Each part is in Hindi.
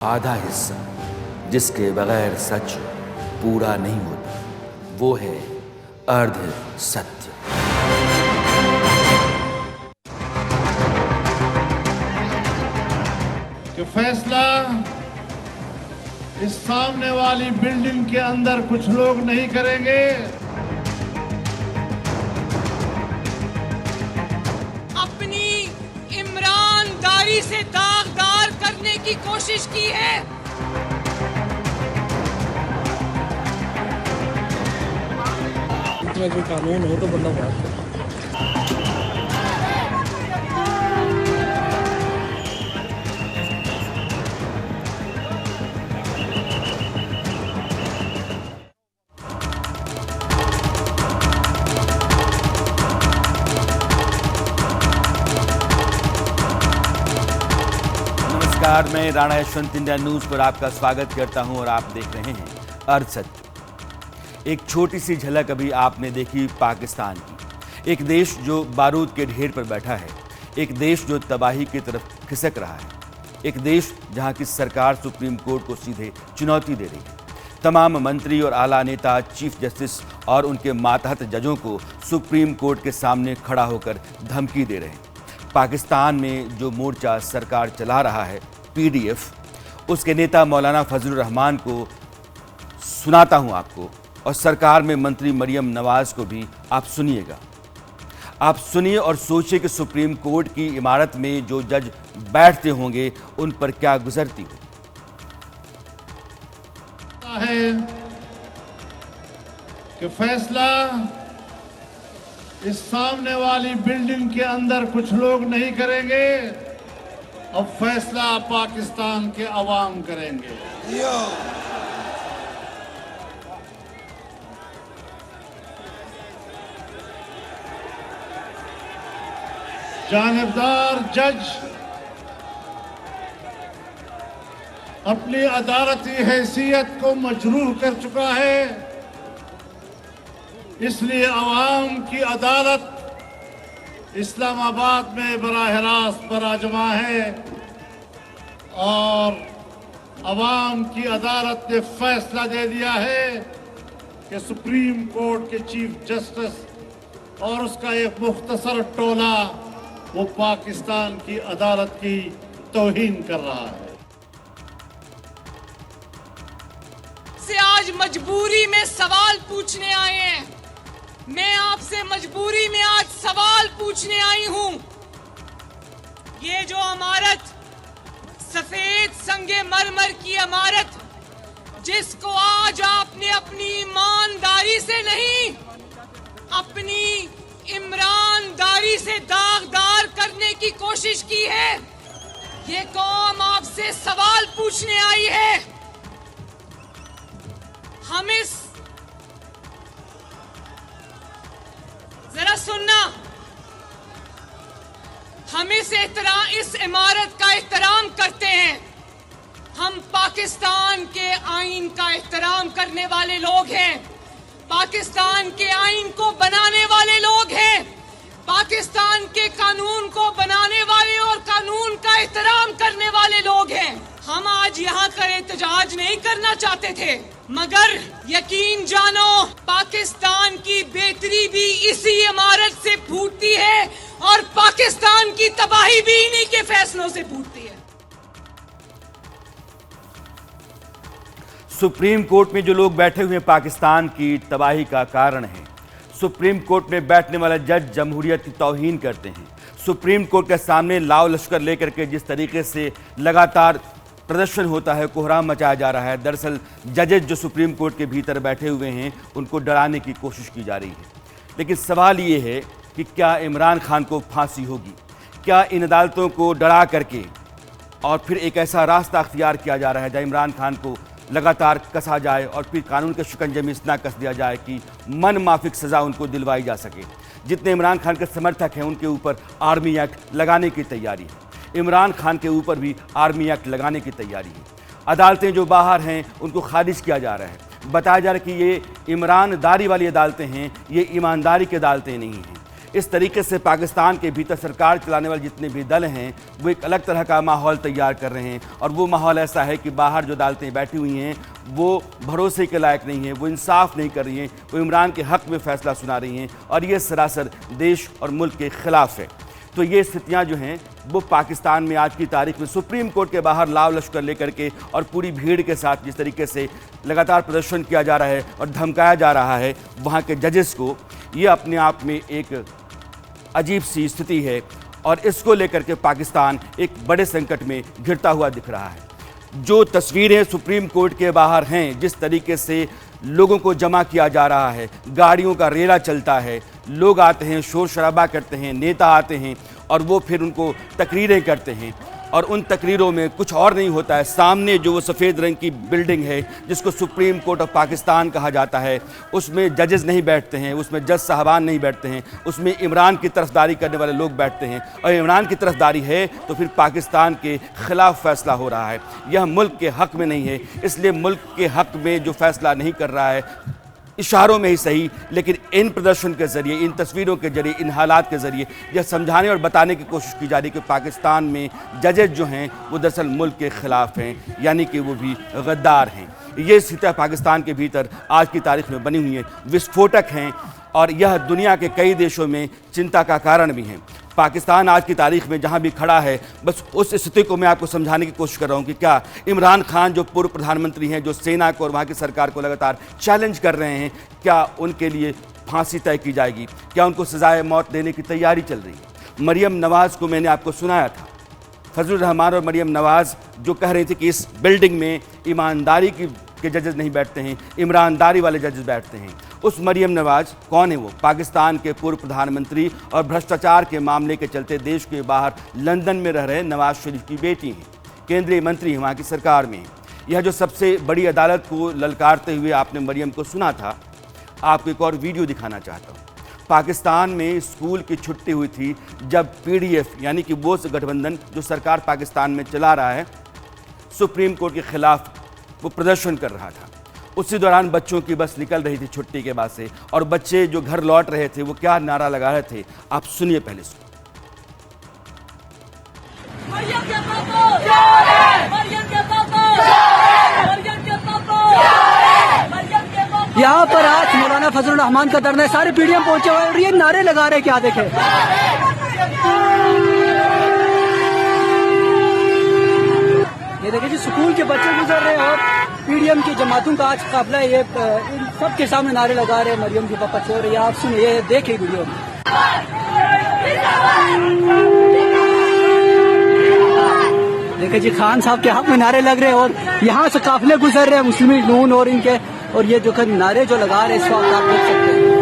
आधा हिस्सा जिसके बगैर सच पूरा नहीं होता वो है अर्ध सत्य। कि फैसला इस सामने वाली बिल्डिंग के अंदर कुछ लोग नहीं करेंगे। अपनी ईमानदारी से दागदार करने की कोशिश की है। इसमें कोई कानून हो तो बंदा बात करे। नमस्कार, मैं राणा यशवंत इंडिया न्यूज पर आपका स्वागत करता हूं और आप देख रहे हैं अर्ध सत्य। एक छोटी सी झलक अभी आपने देखी पाकिस्तान की। एक देश जो बारूद के ढेर पर बैठा है, एक देश जो तबाही की तरफ खिसक रहा है, एक देश जहां की सरकार सुप्रीम कोर्ट को सीधे चुनौती दे रही है। तमाम मंत्री और आला नेता चीफ जस्टिस और उनके मातहत जजों को सुप्रीम कोर्ट के सामने खड़ा होकर धमकी दे रहे हैं। पाकिस्तान में जो मोर्चा सरकार चला रहा है, पीडीएफ, उसके नेता मौलाना फजलुर रहमान को सुनाता हूं आपको, और सरकार में मंत्री मरियम नवाज को भी आप सुनिएगा। आप सुनिए और सोचिए कि सुप्रीम कोर्ट की इमारत में जो जज बैठते होंगे उन पर क्या गुजरती हो। है कि फैसला इस सामने वाली बिल्डिंग के अंदर कुछ लोग नहीं करेंगे। अब फैसला पाकिस्तान के अवाम करेंगे। जानिबदार जज अपनी अदालती हैसियत को मजरूह कर चुका है, इसलिए अवाम की अदालत इस्लामाबाद में बराह रास्त बराजमा है और अवाम की अदालत ने फैसला दे दिया है कि सुप्रीम कोर्ट के चीफ जस्टिस और उसका एक मुख्तसर टोला वो पाकिस्तान की अदालत की तौहीन कर रहा है। से आज मजबूरी में सवाल पूछने आए हैं। मैं आपसे मजबूरी में आज सवाल पूछने आई हूं। ये जो इमारत, सफेद संगे मरमर की इमारत, जिसको आज आपने अपनी ईमानदारी से नहीं, अपनी ईमानदारी से दागदार करने की कोशिश की है, ये कौम आपसे सवाल पूछने आई है। हम इस, जरा सुनना, हम इस इमारत का एहतराम करते हैं। हम पाकिस्तान के आईन का एहतराम करने वाले लोग हैं, पाकिस्तान के आईन को बनाने वाले लोग हैं, पाकिस्तान के कानून को बनाने वाले और कानून का एहतराम करने वाले लोग हैं। हम आज यहाँ का एहतजाज नहीं करना चाहते थे, मगर यकीन जानो पाकिस्तान की बेहतरी भी इसी इमारत से फूटती है और पाकिस्तान की तबाही भी इन्हीं के फैसलों से फूटती है। सुप्रीम कोर्ट में जो लोग बैठे हुए हैं पाकिस्तान की तबाही का कारण है। सुप्रीम कोर्ट में बैठने वाले जज जमहूरियत की तौहीन करते हैं। सुप्रीम कोर्ट के सामने लाव लश्कर लेकर के जिस तरीके से लगातार प्रदर्शन होता है, कोहराम मचाया जा रहा है, दरअसल जजेज जो सुप्रीम कोर्ट के भीतर बैठे हुए हैं उनको डराने की कोशिश की जा रही है। लेकिन सवाल ये है कि क्या इमरान खान को फांसी होगी? क्या इन अदालतों को डरा करके और फिर एक ऐसा रास्ता अख्तियार किया जा रहा है जहाँ इमरान खान को लगातार कसा जाए और फिर कानून के शिकंजे में इतना कस दिया जाए कि मन माफिक सज़ा उनको दिलवाई जा सके? जितने इमरान खान के समर्थक हैं उनके ऊपर आर्मी एक्ट लगाने की तैयारी है, इमरान खान के ऊपर भी आर्मी एक्ट लगाने की तैयारी है। अदालतें जो बाहर हैं उनको खारिज किया जा रहा है, बताया जा रहा है कि ये ईमानदारी वाली अदालतें हैं, ये ईमानदारी की अदालतें नहीं हैं। इस तरीके से पाकिस्तान के भीतर सरकार चलाने वाले जितने भी दल हैं वो एक अलग तरह का माहौल तैयार कर रहे हैं, और वो माहौल ऐसा है कि बाहर जो अदालतें बैठी हुई हैं वो भरोसे के लायक नहीं है, वो इंसाफ नहीं कर रही हैं, वो इमरान के हक़ में फ़ैसला सुना रही हैं, और ये सरासर देश और मुल्क के ख़िलाफ़ है। तो ये स्थितियां जो हैं वो पाकिस्तान में आज की तारीख में सुप्रीम कोर्ट के बाहर लाव लश्कर लेकर के और पूरी भीड़ के साथ जिस तरीके से लगातार प्रदर्शन किया जा रहा है और धमकाया जा रहा है वहाँ के जजेस को, ये अपने आप में एक अजीब सी स्थिति है, और इसको लेकर के पाकिस्तान एक बड़े संकट में घिरता हुआ दिख रहा है। जो तस्वीरें सुप्रीम कोर्ट के बाहर हैं, जिस तरीके से लोगों को जमा किया जा रहा है, गाड़ियों का रेला चलता है, लोग आते हैं, शोर शराबा करते हैं, नेता आते हैं और वो फिर उनको तकरीरें करते हैं, और उन तकरीरों में कुछ और नहीं होता है। सामने जो वो सफ़ेद रंग की बिल्डिंग है जिसको सुप्रीम कोर्ट ऑफ पाकिस्तान कहा जाता है, उसमें जजेस नहीं बैठते हैं, उसमें जज साहबान नहीं बैठते हैं, उसमें इमरान की तरफदारी करने वाले लोग बैठते हैं, और इमरान की तरफदारी है तो फिर पाकिस्तान के ख़िलाफ़ फ़ैसला हो रहा है। यह मुल्क के हक़ में नहीं है, इसलिए मुल्क के हक़ में जो फ़ैसला नहीं कर रहा है, इशारों में ही सही, लेकिन इन प्रदर्शन के ज़रिए, इन तस्वीरों के ज़रिए, इन हालात के ज़रिए यह समझाने और बताने की कोशिश की जा रही है कि पाकिस्तान में जजेज जो हैं वो दरअसल मुल्क के ख़िलाफ़ हैं, यानी कि वो भी गद्दार हैं। ये स्थितियाँ पाकिस्तान के भीतर आज की तारीख में बनी हुई हैं, विस्फोटक हैं, और यह दुनिया के कई देशों में चिंता का कारण भी हैं। पाकिस्तान आज की तारीख में जहां भी खड़ा है, बस उस स्थिति को मैं आपको समझाने की कोशिश कर रहा हूं कि क्या इमरान खान जो पूर्व प्रधानमंत्री हैं, जो सेना को और वहां की सरकार को लगातार चैलेंज कर रहे हैं, क्या उनके लिए फांसी तय की जाएगी? क्या उनको सजाए मौत देने की तैयारी चल रही है? मरियम नवाज़ को मैंने आपको सुनाया था, फजलुर रहमान और मरियम नवाज़ जो कह रही थी कि इस बिल्डिंग में ईमानदारी के जजेस नहीं बैठते हैं, ईमानदारी वाले जजेस बैठते हैं। उस मरियम नवाज़ कौन है? वो पाकिस्तान के पूर्व प्रधानमंत्री और भ्रष्टाचार के मामले के चलते देश के बाहर लंदन में रह रहे नवाज शरीफ की बेटी हैं, केंद्रीय मंत्री हैं वहाँ की सरकार में। यह जो सबसे बड़ी अदालत को ललकारते हुए आपने मरियम को सुना था, आपको एक और वीडियो दिखाना चाहता हूँ। पाकिस्तान में स्कूल की छुट्टी हुई थी जब पीडीएफ यानी कि वो गठबंधन जो सरकार पाकिस्तान में चला रहा है, सुप्रीम कोर्ट के खिलाफ वो प्रदर्शन कर रहा था। उसी दौरान बच्चों की बस निकल रही थी छुट्टी के बाद से, और बच्चे जो घर लौट रहे थे वो क्या नारा लगा रहे थे, आप सुनिए पहले से। यहाँ पर आज मौलाना फजलुर रहमान का धरना है, सारे पीडीएम पहुंचे हुए और ये नारे लगा रहे हैं, क्या देखे। ये देखिए जी, स्कूल के बच्चे गुजर रहे हैं और पीडीएम की जमातों का आज काफिला है, ये इन सबके सामने नारे लगा रहे हैं, मरियम के पापा चोर है। आप सुनिए, देखिए वीडियो में। देखिए जी, खान साहब के हक में नारे लग रहे हैं और यहाँ से काफिले गुजर रहे हैं मुस्लिम लीग नून और इनके, और ये जो नारे जो लगा रहे हैं इस वक्त आप देख सकते हैं।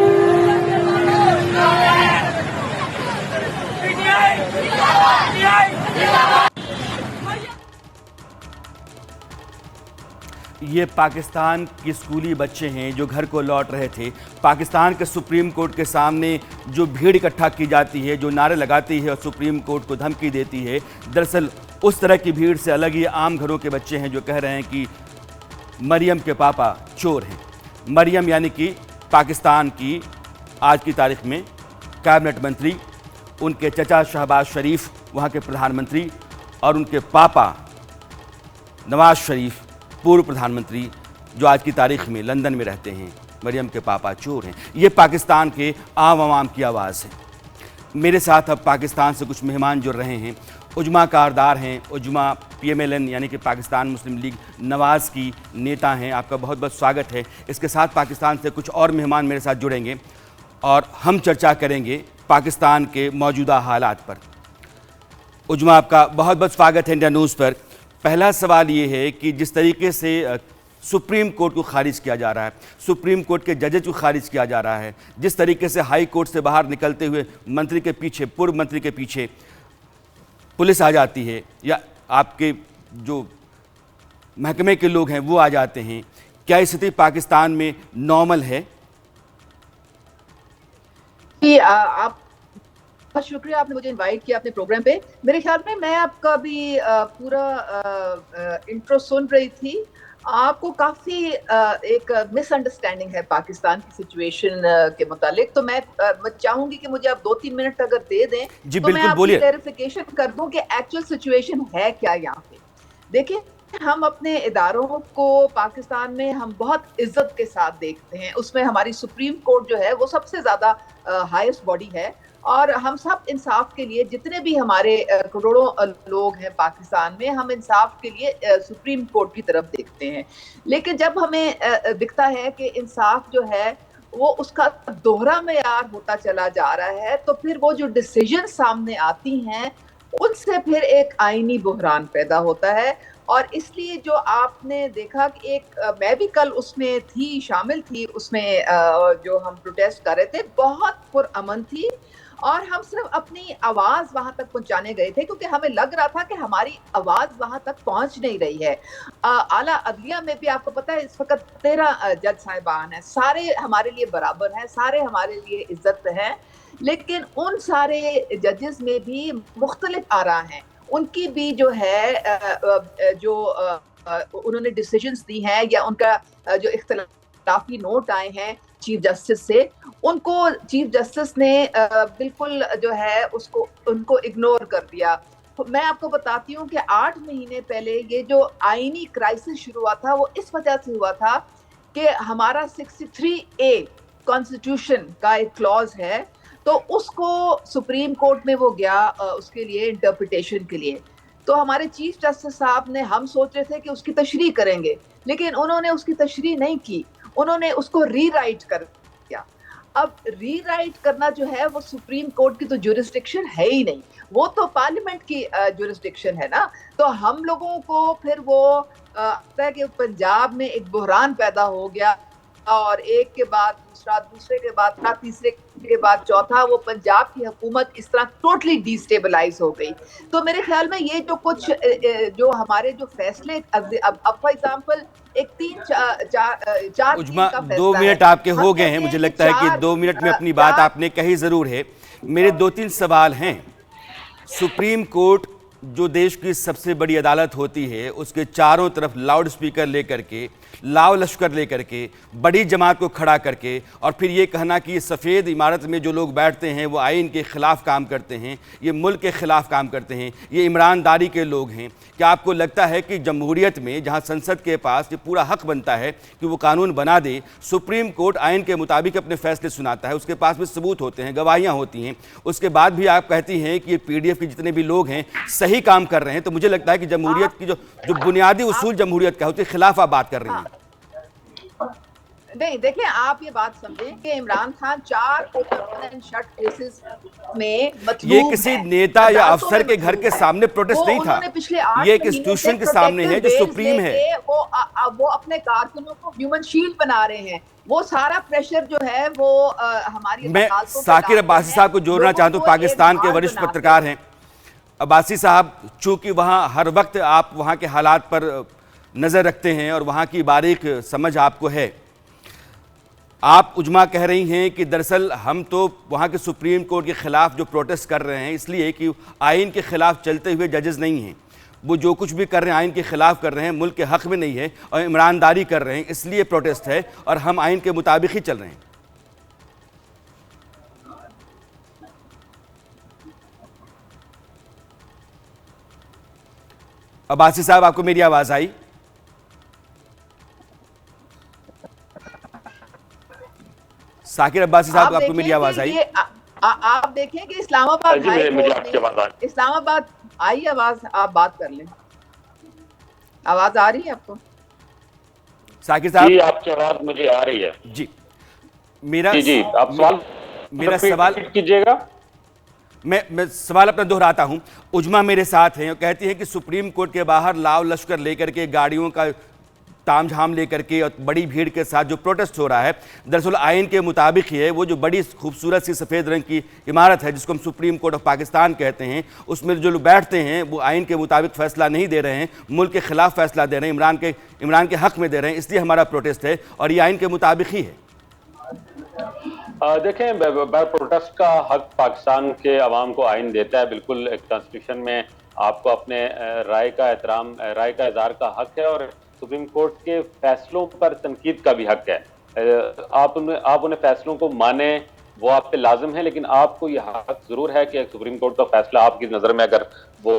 ये पाकिस्तान के स्कूली बच्चे हैं जो घर को लौट रहे थे। पाकिस्तान के सुप्रीम कोर्ट के सामने जो भीड़ इकट्ठा की जाती है, जो नारे लगाती है और सुप्रीम कोर्ट को धमकी देती है, दरअसल उस तरह की भीड़ से अलग ये आम घरों के बच्चे हैं जो कह रहे हैं कि मरियम के पापा चोर हैं। मरियम यानी कि पाकिस्तान की आज की तारीख में कैबिनेट मंत्री, उनके चचा शहबाज शरीफ वहाँ के प्रधानमंत्री, और उनके पापा नवाज शरीफ पूर्व प्रधानमंत्री जो आज की तारीख में लंदन में रहते हैं, मरियम के पापा चोर हैं। ये पाकिस्तान के आम आवाम की आवाज़ है। मेरे साथ अब पाकिस्तान से कुछ मेहमान जुड़ रहे हैं। उजमा कारदार हैं, उजमा PMLN यानी कि पाकिस्तान मुस्लिम लीग नवाज़ की नेता हैं। आपका बहुत बहुत स्वागत है। इसके साथ पाकिस्तान से कुछ और मेहमान मेरे साथ जुड़ेंगे और हम चर्चा करेंगे पाकिस्तान के मौजूदा हालात पर। उजमा, आपका बहुत बहुत स्वागत है इंडिया न्यूज़ पर। पहला सवाल ये है कि जिस तरीके से सुप्रीम कोर्ट को खारिज किया जा रहा है, सुप्रीम कोर्ट के जजेज को खारिज किया जा रहा है, जिस तरीके से हाई कोर्ट से बाहर निकलते हुए मंत्री के पीछे, पूर्व मंत्री के पीछे पुलिस आ जाती है या आपके जो महकमे के लोग हैं वो आ जाते हैं, क्या स्थिति पाकिस्तान में नॉर्मल है? कि आप बहुत शुक्रिया, आपने मुझे इनवाइट किया अपने प्रोग्राम पे। मेरे ख्याल में मैं आपका भी पूरा इंट्रो सुन रही थी। आपको काफी एक मिसअंडरस्टैंडिंग है पाकिस्तान की सिचुएशन के मुतालिक। तो मैं चाहूंगी कि मुझे आप 2-3 मिनट अगर दे दें जी तो मैं बिल्कुल, आपकी बोलिए। क्लैरिफिकेशन कर दूं कि एक्चुअल सिचुएशन है क्या यहाँ पे। देखिए, हम अपने इदारों को पाकिस्तान में हम बहुत इज्जत के साथ देखते हैं। उसमें हमारी सुप्रीम कोर्ट जो है वो सबसे ज्यादा हाईएस्ट बॉडी है, और हम सब इंसाफ के लिए, जितने भी हमारे करोड़ों लोग हैं पाकिस्तान में, हम इंसाफ के लिए सुप्रीम कोर्ट की तरफ देखते हैं। लेकिन जब हमें दिखता है कि इंसाफ जो है वो उसका दोहरा मेयार होता चला जा रहा है, तो फिर वो जो डिसीजन सामने आती हैं उनसे फिर एक आईनी बुहरान पैदा होता है। और इसलिए जो आपने देखा कि मैं भी कल उसमें थी, शामिल थी उसमें, जो हम प्रोटेस्ट कर रहे थे, बहुत पुरअमन थी, और हम सिर्फ अपनी आवाज वहां तक पहुंचाने गए थे क्योंकि हमें लग रहा था कि हमारी आवाज वहां तक पहुंच नहीं रही है। आला अदलिया में भी आपको पता है इस वक्त 13 जज साहिबान हैं, सारे हमारे लिए बराबर हैं, सारे हमारे लिए इज्जत हैं। लेकिन उन सारे जजेस में भी मुख्तलिफ आरा हैं, उनकी भी जो है जो उन्होंने डिसीजंस दी हैं या उनका जो इख्तिलाफी नोट आए हैं चीफ जस्टिस से, उनको चीफ जस्टिस ने बिल्कुल जो है उनको इग्नोर कर दिया। मैं आपको बताती हूँ कि 8 महीने पहले ये जो आईनी क्राइसिस शुरू हुआ था वो इस वजह से हुआ था कि हमारा 63A कॉन्स्टिट्यूशन का एक क्लॉज है, तो उसको सुप्रीम कोर्ट में वो गया उसके लिए इंटरप्रिटेशन के लिए। तो हमारे चीफ जस्टिस साहब ने, हम सोच रहे थे कि उसकी तशरीह करेंगे, लेकिन उन्होंने उसकी तशरीह नहीं की, उन्होंने उसको रीराइट कर दिया। अब रीराइट करना जो है वो सुप्रीम कोर्ट की तो ज्यूरिसडिक्शन है ही नहीं, वो तो पार्लियामेंट की ज्यूरिसडिक्शन है ना। तो हम लोगों को फिर वो लगता है कि पंजाब में एक बुहरान पैदा हो गया, और एक के बाद दूसरा, दूसरे के बाद तीसरे के बाद चौथा, वो पंजाब की हुकूमत इस तरह टोटली डिस्टेबलाइज हो गई। तो मेरे ख्याल में ये जो कुछ जो हमारे जो फैसले, अब फॉर एग्जांपल एक 3-4 उजमा, 2 मिनट आपके हो गए हैं। मुझे लगता है कि 2 मिनट में अपनी बात आपने कही जरूर है। मेरे 2-3 सवाल हैं। सुप्रीम कोर्ट जो देश की सबसे बड़ी अदालत होती है, उसके चारों तरफ लाउड स्पीकर लेकर के, लाव लश्कर लेकर के, बड़ी जमात को खड़ा करके, और फिर ये कहना कि ये सफ़ेद इमारत में जो लोग बैठते हैं वो आइन के ख़िलाफ़ काम करते हैं, ये मुल्क के ख़िलाफ़ काम करते हैं, ये इमरानदारी के लोग हैं। क्या आपको लगता है कि जमहूरियत में, जहाँ संसद के पास ये पूरा हक़ बनता है कि वो कानून बना दे, सुप्रीम कोर्ट आइन के मुताबिक अपने फैसले सुनाता है, उसके पास भी सबूत होते हैं, गवाहियाँ होती हैं, उसके बाद भी आप कहती हैं कि ये PDF के जितने भी लोग हैं सही काम कर रहे हैं, तो मुझे लगता है कि जमहूरियत की जो बुनियादी उसूल जमहूरियत का होती है, खिलाफ आप बात कर रही हैं। नहीं, देखिए, आप ये बात समझें कि Imran Khan 4 open and shut cases में मतलूब ये किसी नेता या अफसर के घर के सामने प्रोटेस्ट नहीं था, ये एक इंस्टीट्यूशन के सामने है जो सुप्रीम है। वो अपने कारकुनों को ह्यूमन शील्ड बना रहे हैं, वो सारा प्रेशर जो है वो हमारी। मैं साकिर अब्बासी साहब को जोड़ना चाहता हूँ, पाकिस्तान के वरिष्ठ पत्रकार हैं। अब्बासी साहब, चूंकि वहाँ हर वक्त आप वहाँ के हालात पर नज़र रखते हैं और वहाँ की बारीक समझ आपको है, आप उजमा कह रही हैं कि दरअसल हम तो वहाँ के सुप्रीम कोर्ट के ख़िलाफ़ जो प्रोटेस्ट कर रहे हैं इसलिए कि आइन के ख़िलाफ़ चलते हुए जजेस नहीं हैं, वो जो कुछ भी कर रहे हैं आइन के ख़िलाफ़ कर रहे हैं, मुल्क के हक़ में नहीं है और ईमानदारी कर रहे हैं, इसलिए प्रोटेस्ट है और हम आइन के मुताबिक ही चल रहे हैं। अब्बासी साहब, आपको मेरी आवाज़ आई? साकिर अब्बासी साहब, आपको मेरी आवाज आई? आप देखें कि इस्लामाबाद इस्लामाबाद आई आवाज, आप बात कर लें। आवाज आ रही है आपको? साकिर साहब जी, आपकी आवाज मुझे आ रही है। जी, मेरा सवाल कीजिएगा। मैं सवाल अपना दोहराता हूं। उजमा मेरे साथ हैं और कहती हैं कि सुप्रीम कोर्ट के बाहर लाव लश्कर लेकर के, गाड़ियों का तामझाम लेकर के और बड़ी भीड़ के साथ जो प्रोटेस्ट हो रहा है, दरअसल आइन के मुताबिक ही है। वो जो बड़ी खूबसूरत सी सफ़ेद रंग की इमारत है जिसको हम सुप्रीम कोर्ट ऑफ पाकिस्तान कहते हैं, उसमें जो लोग बैठते हैं वो आइन के मुताबिक फ़ैसला नहीं दे रहे हैं, मुल्क के ख़िलाफ़ फ़ैसला दे रहे हैं, इमरान के हक़ में दे रहे हैं, इसलिए हमारा प्रोटेस्ट है और ये आइन के मुताबिक ही है। देखें, प्रोटेस्ट का हक पाकिस्तान के अवाम को आइन देता है। बिल्कुल कॉन्स्टिट्यूशन में आपको अपने राय का इज़हार का हक है और सुप्रीम कोर्ट के फैसलों पर तनकीद का भी हक है। आप उन्हें फैसलों को माने, वो आप पे लाजिम है, लेकिन आपको यह हक जरूर है कि सुप्रीम कोर्ट का फैसला आपकी नज़र में अगर वो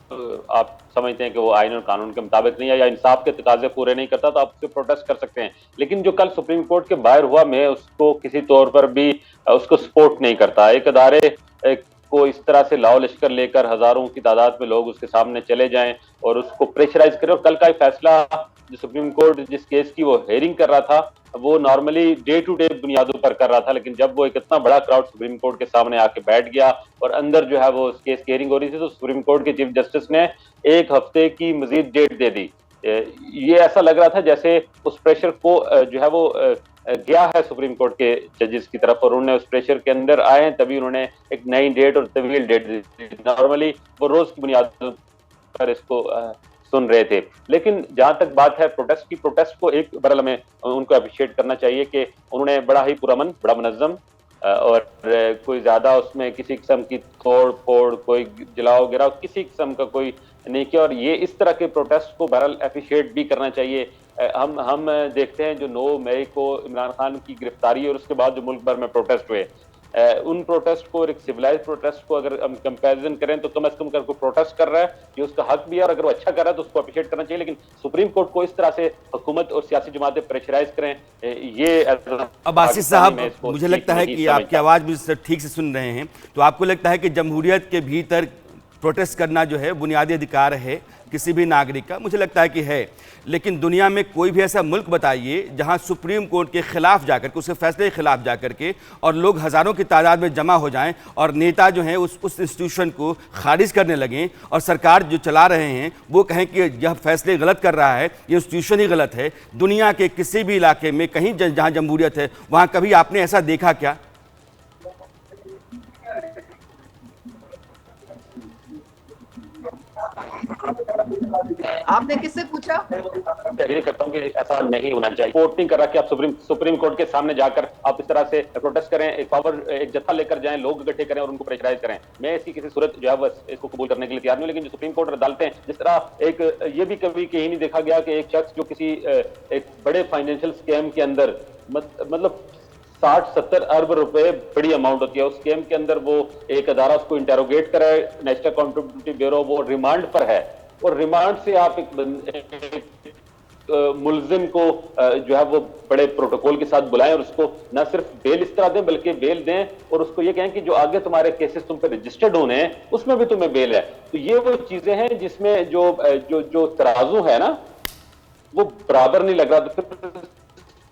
आप समझते हैं कि वो आइन और कानून के मुताबिक नहीं है या इंसाफ के तकाजे पूरे नहीं करता, तो आप उससे प्रोटेस्ट कर सकते हैं। लेकिन जो कल सुप्रीम कोर्ट के बाहर हुआ, मैं उसको किसी तौर पर भी उसको सपोर्ट नहीं करता। एक अदारे को इस तरह से लाओ लश्कर लेकर हजारों की तादाद में लोग उसके सामने चले जाएं और उसको प्रेशराइज करें। और कल का फैसला जो सुप्रीम कोर्ट जिस केस की वो हेयरिंग कर रहा था, वो नॉर्मली डे टू डे बुनियादों पर कर रहा था, लेकिन जब वो एक इतना बड़ा क्राउड सुप्रीम कोर्ट के सामने आके बैठ गया और अंदर जो है वो उस केस की हेयरिंग हो रही थी, तो सुप्रीम कोर्ट के चीफ जस्टिस ने 1 हफ्ते की मजीद डेट दे दी। ये ऐसा लग रहा था जैसे उस प्रेशर को जो है वो गया है सुप्रीम कोर्ट के जजेस की तरफ और उन्होंने उस प्रेशर के अंदर आए, तभी उन्होंने एक नई डेट और तवील डेट दी। नॉर्मली वो रोज की बुनियाद पर इसको सुन रहे थे। लेकिन जहां तक बात है प्रोटेस्ट को एक बरल में उनको अप्रिशिएट करना चाहिए कि उन्होंने बड़ा ही पुरअमन, बड़ा मुनज्जम और कोई ज्यादा उसमें किसी किस्म की तोड़ फोड़, कोई जलाओ गिराओ, किसी किस्म का कोई नहीं किया। और ये इस तरह के प्रोटेस्ट को बहरहाल अप्रिशिएट भी करना चाहिए। हम देखते हैं जो 9 मई को इमरान खान की गिरफ्तारी और उसके बाद जो मुल्क भर में प्रोटेस्ट हुए, उन प्रोटेस्ट को और एक सिविलाइज प्रोटेस्ट को अगर हम कंपैरिजन करें तो कम से कम कोई प्रोटेस्ट कर रहा है, ये उसका हक भी है और अगर वो अच्छा कर रहा है तो उसको अप्रिशिएट करना चाहिए। लेकिन सुप्रीम कोर्ट को इस तरह से हुकूमत और सियासी जमातें प्रेशराइज करें, ये अब आसिफ साहब, मुझे लगता है कि आपकी आवाज मुझे ठीक से सुन रहे हैं, तो आपको लगता है कि जमहूरियत के भीतर प्रोटेस्ट करना जो है बुनियादी अधिकार है किसी भी नागरिक का? मुझे लगता है कि है, लेकिन दुनिया में कोई भी ऐसा मुल्क बताइए जहां सुप्रीम कोर्ट के खिलाफ जाकर के, उसके फैसले के खिलाफ जाकर के और लोग हज़ारों की तादाद में जमा हो जाएं और नेता जो हैं उस इंस्टीट्यूशन को खारिज करने लगें और सरकार जो चला रहे हैं वो कहें कि यह फैसले गलत कर रहा है, ये इंस्टीट्यूशन ही गलत है। दुनिया के किसी भी इलाके में कहीं जहाँ जमहूरियत है वहाँ कभी आपने ऐसा देखा क्या? आपने किससे पूछा? एग्री करता हूं कि ऐसा नहीं होना चाहिए। कोर्ट नहीं कर रहा कि आप सुप्रीम कोर्ट के सामने जाकर आप इस तरह से प्रोटेस्ट करें, एक जत्था लेकर जाएं, लोग इकट्ठे करें और उनको प्रेशराइज करें। मैं इसकी किसी सूरत जो है बस इसको कबूल करने के लिए तैयार नहीं हूं। लेकिन जो सुप्रीम कोर्ट अदालतें जिस तरह एक ये भी कभी कहीं नहीं देखा गया कि एक शख्स जो किसी एक बड़े फाइनेंशियल स्कैम के अंदर मतलब 60-70 अरब रुपए बड़ी अमाउंट होती है, उस स्कैम के अंदर वो एक अदारा उसको इंटेरोगेट करा है, नेशनल अकाउंटेबिलिटी ब्यूरो, वो रिमांड पर है और रिमांड से आप एक मुलजिम को जो है वो बड़े प्रोटोकॉल के साथ बुलाएं और उसको न सिर्फ बेल इस तरह दें बल्कि बेल दें और उसको ये कहें कि जो आगे तुम्हारे केसेस तुम पे रजिस्टर्ड होने हैं उसमें भी तुम्हें बेल है। तो ये वो चीजें हैं जिसमें जो तराजू है ना वो बराबर नहीं लग रहा। तो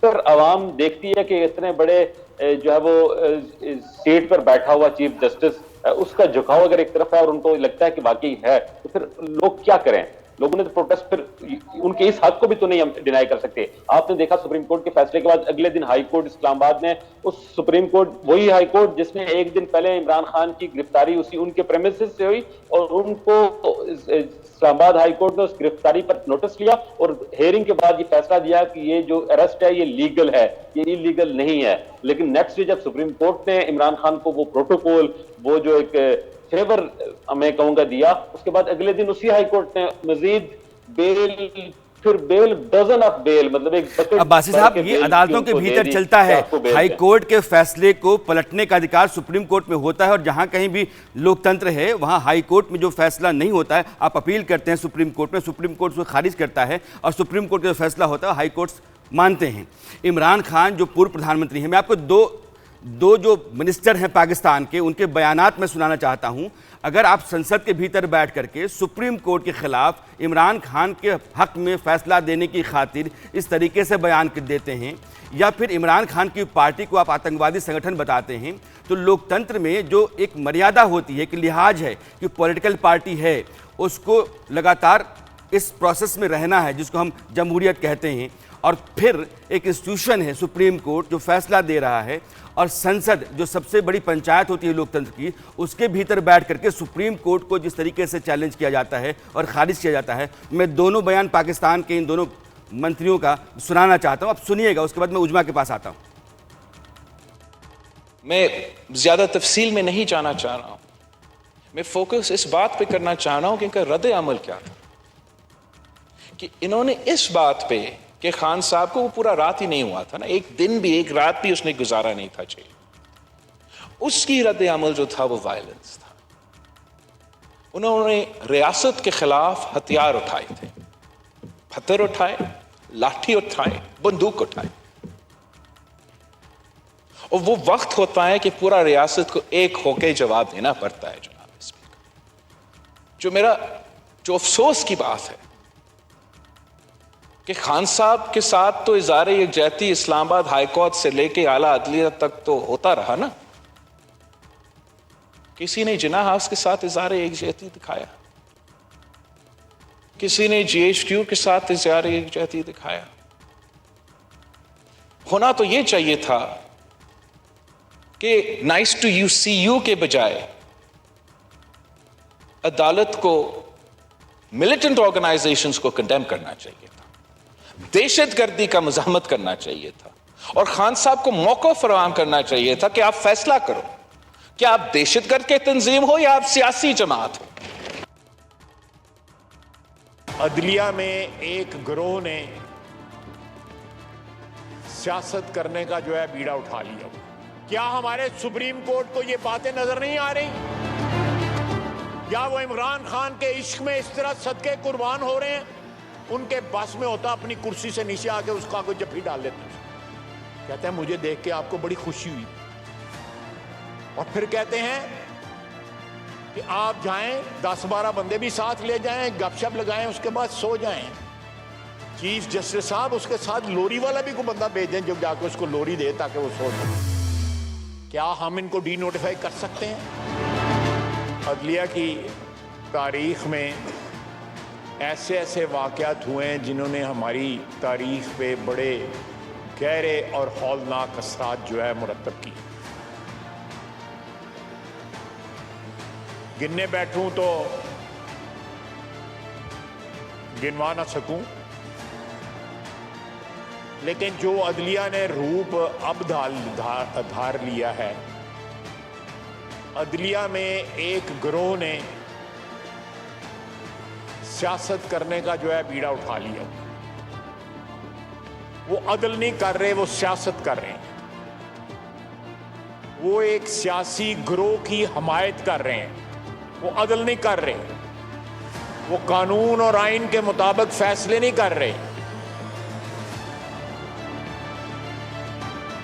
फिर आवाम देखती है कि इतने बड़े जो है वो सीट पर बैठा हुआ चीफ जस्टिस, उसका झुकाव अगर एक तरफ है और उनको लगता है कि वाकई है, तो फिर लोग क्या करें? लोगों ने तो प्रोटेस्ट, फिर उनके इस हक को भी तो नहीं हम डिनाई कर सकते। आपने देखा सुप्रीम कोर्ट के फैसले के बाद अगले दिन हाई कोर्ट इस्लामाबाद ने, उस सुप्रीम कोर्ट वही हाई कोर्ट जिसने एक दिन पहले इमरान खान की गिरफ्तारी उनके प्रेमिसेस से हुई और उनको इस्लामाबाद हाई कोर्ट ने उस गिरफ्तारी पर नोटिस लिया और हेयरिंग के बाद ये फैसला दिया कि ये जो अरेस्ट है ये लीगल है, ये इलीगल नहीं है। लेकिन नेक्स्ट डे जब सुप्रीम कोर्ट ने इमरान खान को वो प्रोटोकॉल, वो जो एक फेवर मैं कहूंगा दिया, उसके बाद अगले दिन उसी हाई कोर्ट ने मजीद बेल, फिर बेल, डजन ऑफ बेल, मतलब एक अब बासिर साहब ये अदालतों के भीतर चलता है। हाई कोर्ट के फैसले को पलटने का अधिकार सुप्रीम कोर्ट में होता है और जहां कहीं भी लोकतंत्र है वहां हाई कोर्ट में जो फैसला नहीं होता है आप अपील करते हैं सुप्रीम कोर्ट में, सुप्रीम कोर्ट उसको खारिज करता है और सुप्रीम कोर्ट का जो फैसला होता है हाई कोर्ट मानते हैं। इमरान खान जो पूर्व प्रधानमंत्री हैं, मैं आपको दो जो मिनिस्टर हैं पाकिस्तान के उनके बयानात में सुनाना चाहता हूं। अगर आप संसद के भीतर बैठ करके सुप्रीम कोर्ट के खिलाफ इमरान खान के हक में फैसला देने की खातिर इस तरीके से बयान देते हैं या फिर इमरान खान की पार्टी को आप आतंकवादी संगठन बताते हैं, तो लोकतंत्र में जो एक मर्यादा होती है, एक लिहाज है कि पॉलिटिकल पार्टी है उसको लगातार इस प्रोसेस में रहना है जिसको हम जमहूरियत कहते हैं, और फिर एक इंस्टीट्यूशन है सुप्रीम कोर्ट जो फैसला दे रहा है और संसद जो सबसे बड़ी पंचायत होती है लोकतंत्र की, उसके भीतर बैठ करके सुप्रीम कोर्ट को जिस तरीके से चैलेंज किया जाता है और खारिज किया जाता है। मैं दोनों बयान पाकिस्तान के इन दोनों मंत्रियों का सुनाना चाहता हूं, आप सुनिएगा, उसके बाद मैं उजमा के पास आता हूं। मैं ज्यादा तफसील में नहीं जाना चाह रहा हूं। मैं फोकस इस बात पे करना चाह रहा हूं कि इनका रद्द अमल क्या था, कि इन्होंने इस बात पे कि खान साहब को वो पूरा रात ही नहीं हुआ था ना, एक दिन भी एक रात भी उसने गुजारा नहीं था जेल, उसकी रद्द अमल जो था वो वायलेंस था। उन्होंने रियासत के खिलाफ हथियार उठाए थे, पत्थर उठाए, लाठी उठाए, बंदूक उठाए। और वो वक्त होता है कि पूरा रियासत को एक होके जवाब देना पड़ता है। जनाब स्पीकर, जो अफसोस की बात है कि खान साहब के साथ तो इज़हार यकजहती इस्लामाबाद हाई कोर्ट से लेके आला अदलिया तक तो होता रहा ना, किसी ने जिन्ना हाउस के साथ इज़हार यकजहती दिखाया, किसी ने GHQ के साथ इज़हार यकजहती दिखाया। होना तो यह चाहिए था कि nice to you see you के बजाय अदालत को मिलिटेंट ऑर्गेनाइजेशंस को कंडेम करना चाहिए था, दहशतगर्दी का मज़ाहमत करना चाहिए था, और खान साहब को मौका फराहम करना चाहिए था कि आप फैसला करो, क्या आप दहशतगर्द के तंजीम हो या आप सियासी जमात हो। अदलिया में एक गिरोह ने सियासत करने का जो है बीड़ा उठा लिया। क्या हमारे सुप्रीम कोर्ट को ये बातें नजर नहीं आ रही, या वो इमरान खान के इश्क में इस तरह सदके कुर्बान हो रहे हैं? उनके बस में होता अपनी कुर्सी से नीचे आके उसका कोई जफ्फी डाल लेते, कहते हैं मुझे देख के आपको बड़ी खुशी हुई, और फिर कहते हैं कि आप जाएं 10-12 बंदे भी साथ ले जाएं, गपशप लगाएं, उसके बाद सो जाएं। चीफ जस्टिस साहब उसके साथ लोरी वाला भी कोई बंदा भेज दें जो जाके उसको लोरी दे ताकि वो सो जाए। क्या हम इनको डी नोटिफाई कर सकते हैं? अदलिया की तारीख में ऐसे ऐसे वाक़यात हुए हैं जिन्होंने हमारी तारीख पे बड़े गहरे और हौलनाक असरात जो है मुरतब की। गिनने बैठूं तो गिनवा ना सकूं, लेकिन जो अदलिया ने रूप अब धार लिया है, अदलिया में एक गिरोह ने सियासत करने का जो है बीड़ा उठा लिया। वो अदल नहीं कर रहे, वो सियासत कर रहे हैं। वो एक सियासी गिरोह की हमायत कर रहे हैं, वो अदल नहीं कर रहे, वो कानून और आइन के मुताबिक फैसले नहीं कर रहे।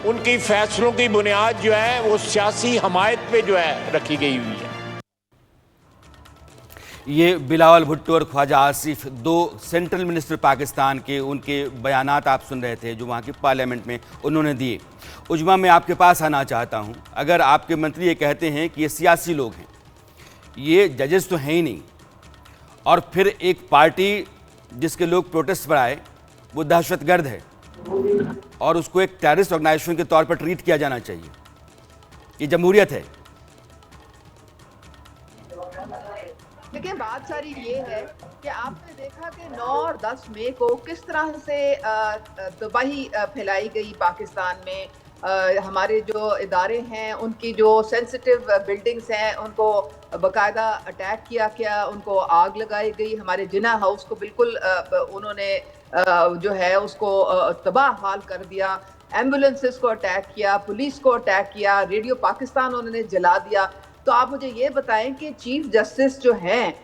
उनकी फैसलों की बुनियाद जो है वो सियासी हमायत पे जो है रखी गई हुई है। ये बिलावल भुट्टो और ख्वाजा आसिफ, दो सेंट्रल मिनिस्टर पाकिस्तान के, उनके बयानात आप सुन रहे थे जो वहाँ की पार्लियामेंट में उन्होंने दिए। उजमा, मैं आपके पास आना चाहता हूँ। अगर आपके मंत्री ये कहते हैं कि ये सियासी लोग हैं, ये जजेस तो हैं ही नहीं, और फिर एक पार्टी जिसके लोग प्रोटेस्ट पर आए वो दहशतगर्द है और उसको एक टेररिस्ट ऑर्गेनाइजेशन के तौर पर ट्रीट किया जाना चाहिए, ये जमहूरियत है। देखिए, बात सारी ये है कि आपने देखा कि 9 और 10 मई को किस तरह से तबाही फैलाई गई पाकिस्तान में। हमारे जो इदारे हैं, उनकी जो सेंसिटिव बिल्डिंग्स हैं, उनको बाकायदा अटैक किया गया, उनको आग लगाई गई। हमारे जिन्ना हाउस को बिल्कुल उन्होंने जो है उसको तबाह हाल कर दिया। एम्बुलेंसेस को अटैक किया, पुलिस को अटैक किया, रेडियो पाकिस्तान उन्होंने जला दिया। तो आप मुझे ये बताएं कि चीफ जस्टिस जो हैं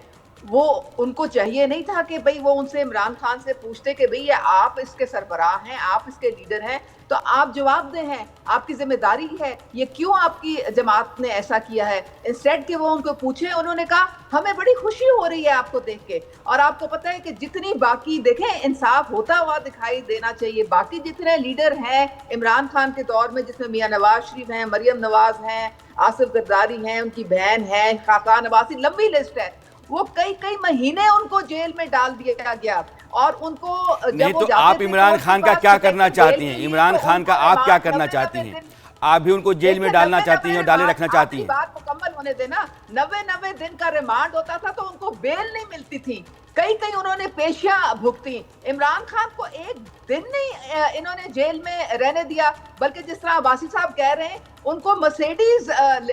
वो, उनको चाहिए नहीं था कि भाई वो उनसे, इमरान खान से पूछते कि भाई ये आप इसके सरबराह हैं, आप इसके लीडर हैं, तो आप जवाब दें, हैं आपकी जिम्मेदारी है, ये क्यों आपकी जमात ने ऐसा किया है। इंस्टेड कि वो उनको पूछे, उन्होंने कहा हमें बड़ी खुशी हो रही है आपको देख के। और आपको पता है कि जितनी बाकी, देखें, इंसाफ होता हुआ दिखाई देना चाहिए। बाकी जितने लीडर हैं इमरान खान के दौर में, जिसमें मियां नवाज शरीफ हैं, मरियम नवाज हैं, आसिफ जरदारी हैं, उनकी बहन है खाकान अब्बासी, लंबी लिस्ट है, वो कई महीने उनको जेल में डाल दिया गया। और उनको नहीं, तो आप इमरान खान का क्या करना चाहती हैं? इमरान खान का आप क्या करना चाहती हैं? आप भी उनको जेल में डालना चाहती हैं और डाले रखना चाहती हैं? बात मुकम्मल होने देना। 90 दिन का रिमांड होता था तो उनको बेल नहीं मिलती थी। कई उन्होंने पेशियां भुगती। इमरान खान को एक दिन नहीं इन्होंने जेल में रहने दिया, बल्कि जिस तरह अब्बासी साहब कह रहे हैं, उनको मर्सिडीज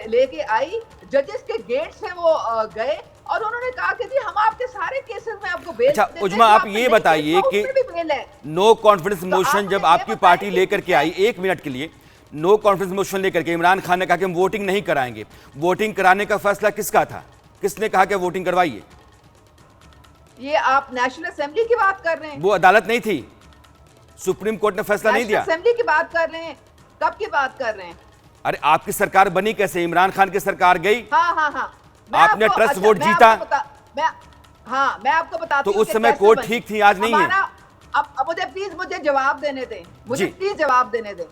लेके आई, जजेस के गेट से वो गए और उन्होंने कहा कि जी हम आपके सारे केसेस में आपको बेल अच्छा उजमा, आप ये बताइए कि नो कॉन्फिडेंस मोशन जब आपकी पार्टी लेकर के आई, 1 मिनट के लिए नो कॉन्फिडेंस मोशन लेकर के इमरान खान ने कहा कि हम वोटिंग नहीं कराएंगे, वोटिंग कराने का फैसला किसका था? किसने कहा कि वोटिंग करवाइए? ये आप नेशनल असेंबली की बात कर रहे हैं? वो अदालत नहीं थी, सुप्रीम कोर्ट ने फैसला नहीं दिया। असेंबली की बात कर रहे हैं? कब की बात कर रहे हैं? अरे आपकी सरकार बनी कैसे? इमरान खान की सरकार गई, हाँ आपने ट्रस्ट वोट जीता। मैं आपको बताती तो उस समय कोर्ट ठीक थी, आज नहीं है। अब मुझे जवाब देने दें, मुझे प्लीज जवाब देने दें।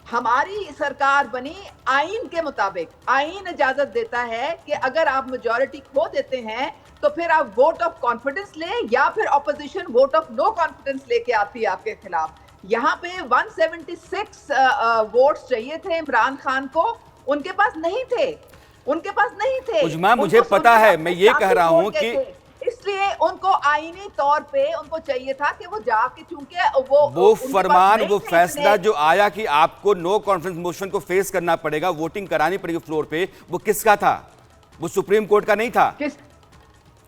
हमारी सरकार बनी आईन के मुताबिक। आईन इजाजत देता है कि अगर आप मेजॉरिटी खो देते हैं तो फिर आप वोट ऑफ कॉन्फिडेंस लें या फिर opposition vote of no confidence लेके आती है आपके खिलाफ। यहाँ पे 176 वोट्स चाहिए थे इमरान खान को, उनके पास नहीं थे। उजमा, मुझे पता है, मैं ये कह रहा हूँ कि इसलिए उनको आईनी तौर पे उनको चाहिए था कि वो जाके, चूंकि वो फरमान, वो फैसला जो आया कि आपको नो कॉन्फिडेंस मोशन को फेस करना पड़ेगा, वोटिंग करानी पड़ेगी फ्लोर पे, वो किसका था? वो सुप्रीम कोर्ट का नहीं था।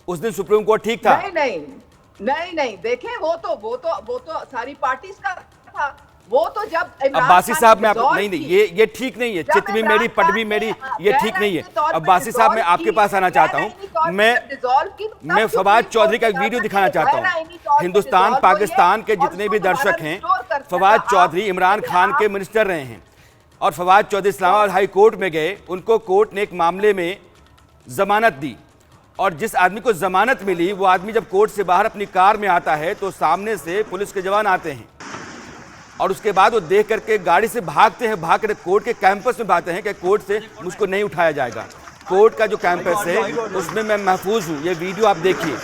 उस दिन सुप्रीम कोर्ट ठीक था। नहीं देखें, वो तो सारी पार्टीज का था। वो तो जब अब्बासी साहब, मैं आपको नहीं ये ठीक नहीं है, चित भी मेरी पट भी मेरी, ये ठीक नहीं है। अब्बासी साहब, मैं आपके पास आना चाहता हूँ। मैं फवाद चौधरी का एक वीडियो दिखाना चाहता हूँ। हिंदुस्तान पाकिस्तान के जितने भी दर्शक हैं, फवाद चौधरी इमरान खान के मिनिस्टर रहे हैं और फवाद चौधरी इस्लामाबाद हाई कोर्ट में गए, उनको कोर्ट ने एक मामले में जमानत दी और जिस आदमी को जमानत मिली, वो आदमी जब कोर्ट से बाहर अपनी कार में आता है तो सामने से पुलिस के जवान आते हैं और उसके बाद वो देख करके गाड़ी से भागते हैं, भाग कर कोर्ट के कैंपस में भागते हैं कि कोर्ट से मुझको नहीं उठाया जाएगा। कोर्ट का जो कैंपस है उसमें मैं महफूज हूँ। ये वीडियो आप देखिए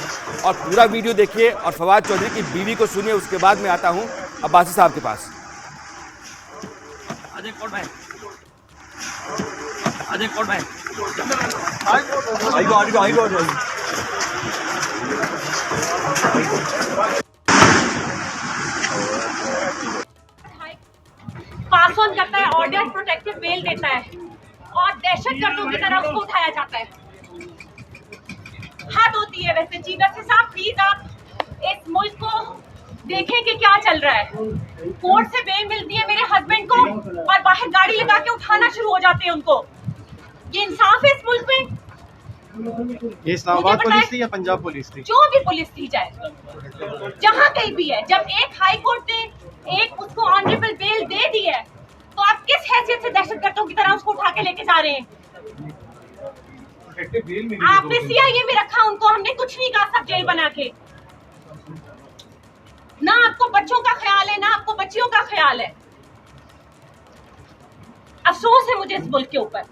और पूरा वीडियो देखिए और फवाद चौधरी की बीवी को सुनिए। उसके बाद मैं आता हूँ अब्बासी साहब के पास। पास ऑन करता है, ऑर्डर प्रोटेक्टिव बेल देता है और दहशतगर्दों की तरह उसको उठाया जाता है। हद होती है। वैसे चीफ जस्टिस साहब, प्लीज आप इस मुल्क को देखें कि क्या चल रहा है। कोर्ट से बेल मिलती है मेरे हस्बैंड को और बाहर गाड़ी लगा के उठाना शुरू हो जाते हैं उनको। ये इंसाफ है इस मुल्क में? ये इस्लामाबाद पुलिस थी या पंजाब पुलिस थी? जो भी पुलिस थी, चाहे जहाँ कहीं भी है, जब एक हाई कोर्ट ने एक उसको ऑनरेबल बेल दे दी है तो आप किस हैसियत से दहशतगर्दों की तरह उसको उठा के लेके जा रहे हैं? आपने सीआईए में रखा उनको, हमने कुछ नहीं कहा, सब जेल बना के। ना आपको बच्चों का ख्याल है, ना आपको बच्चियों का ख्याल है। अफसोस है मुझे इस मुल्क के ऊपर।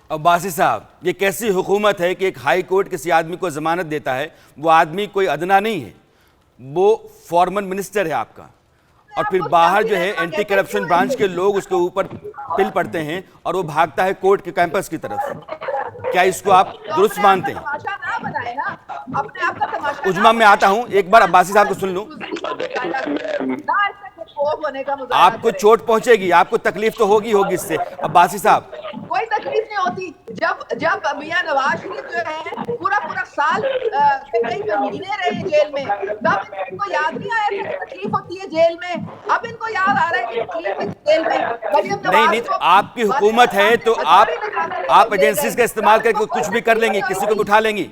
अब्बासी साहब, ये कैसी हुकूमत है कि एक हाई कोर्ट किसी आदमी को जमानत देता है? वो आदमी कोई अदना नहीं है, वो फॉर्मर मिनिस्टर है आपका, और फिर बाहर जो है एंटी करप्शन ब्रांच के लोग उसके ऊपर पिल पड़ते हैं और वो भागता है कोर्ट के कैंपस की तरफ। क्या इसको आप दुरुस्त मानते हैं? उजमा, मैं आता हूं, एक बार अब्बासी साहब को सुन लूं। आपको चोट पहुंचेगी, आपको तकलीफ तो होगी इससे। अब्बासी साहब, कोई तकलीफ नहीं होती। जब मियां नवाज शरीफ जो है पूरा साल कई महीने रहे जेल में, तब इनको याद नहीं आया कि तकलीफ होती है जेल में। अब इनको याद आ रहा है कि तकलीफ है जेल में। नहीं, आपकी हुकूमत है तो आप एजेंसीज का इस्तेमाल करके कुछ भी कर लेंगी, किसी को भी उठा लेंगी,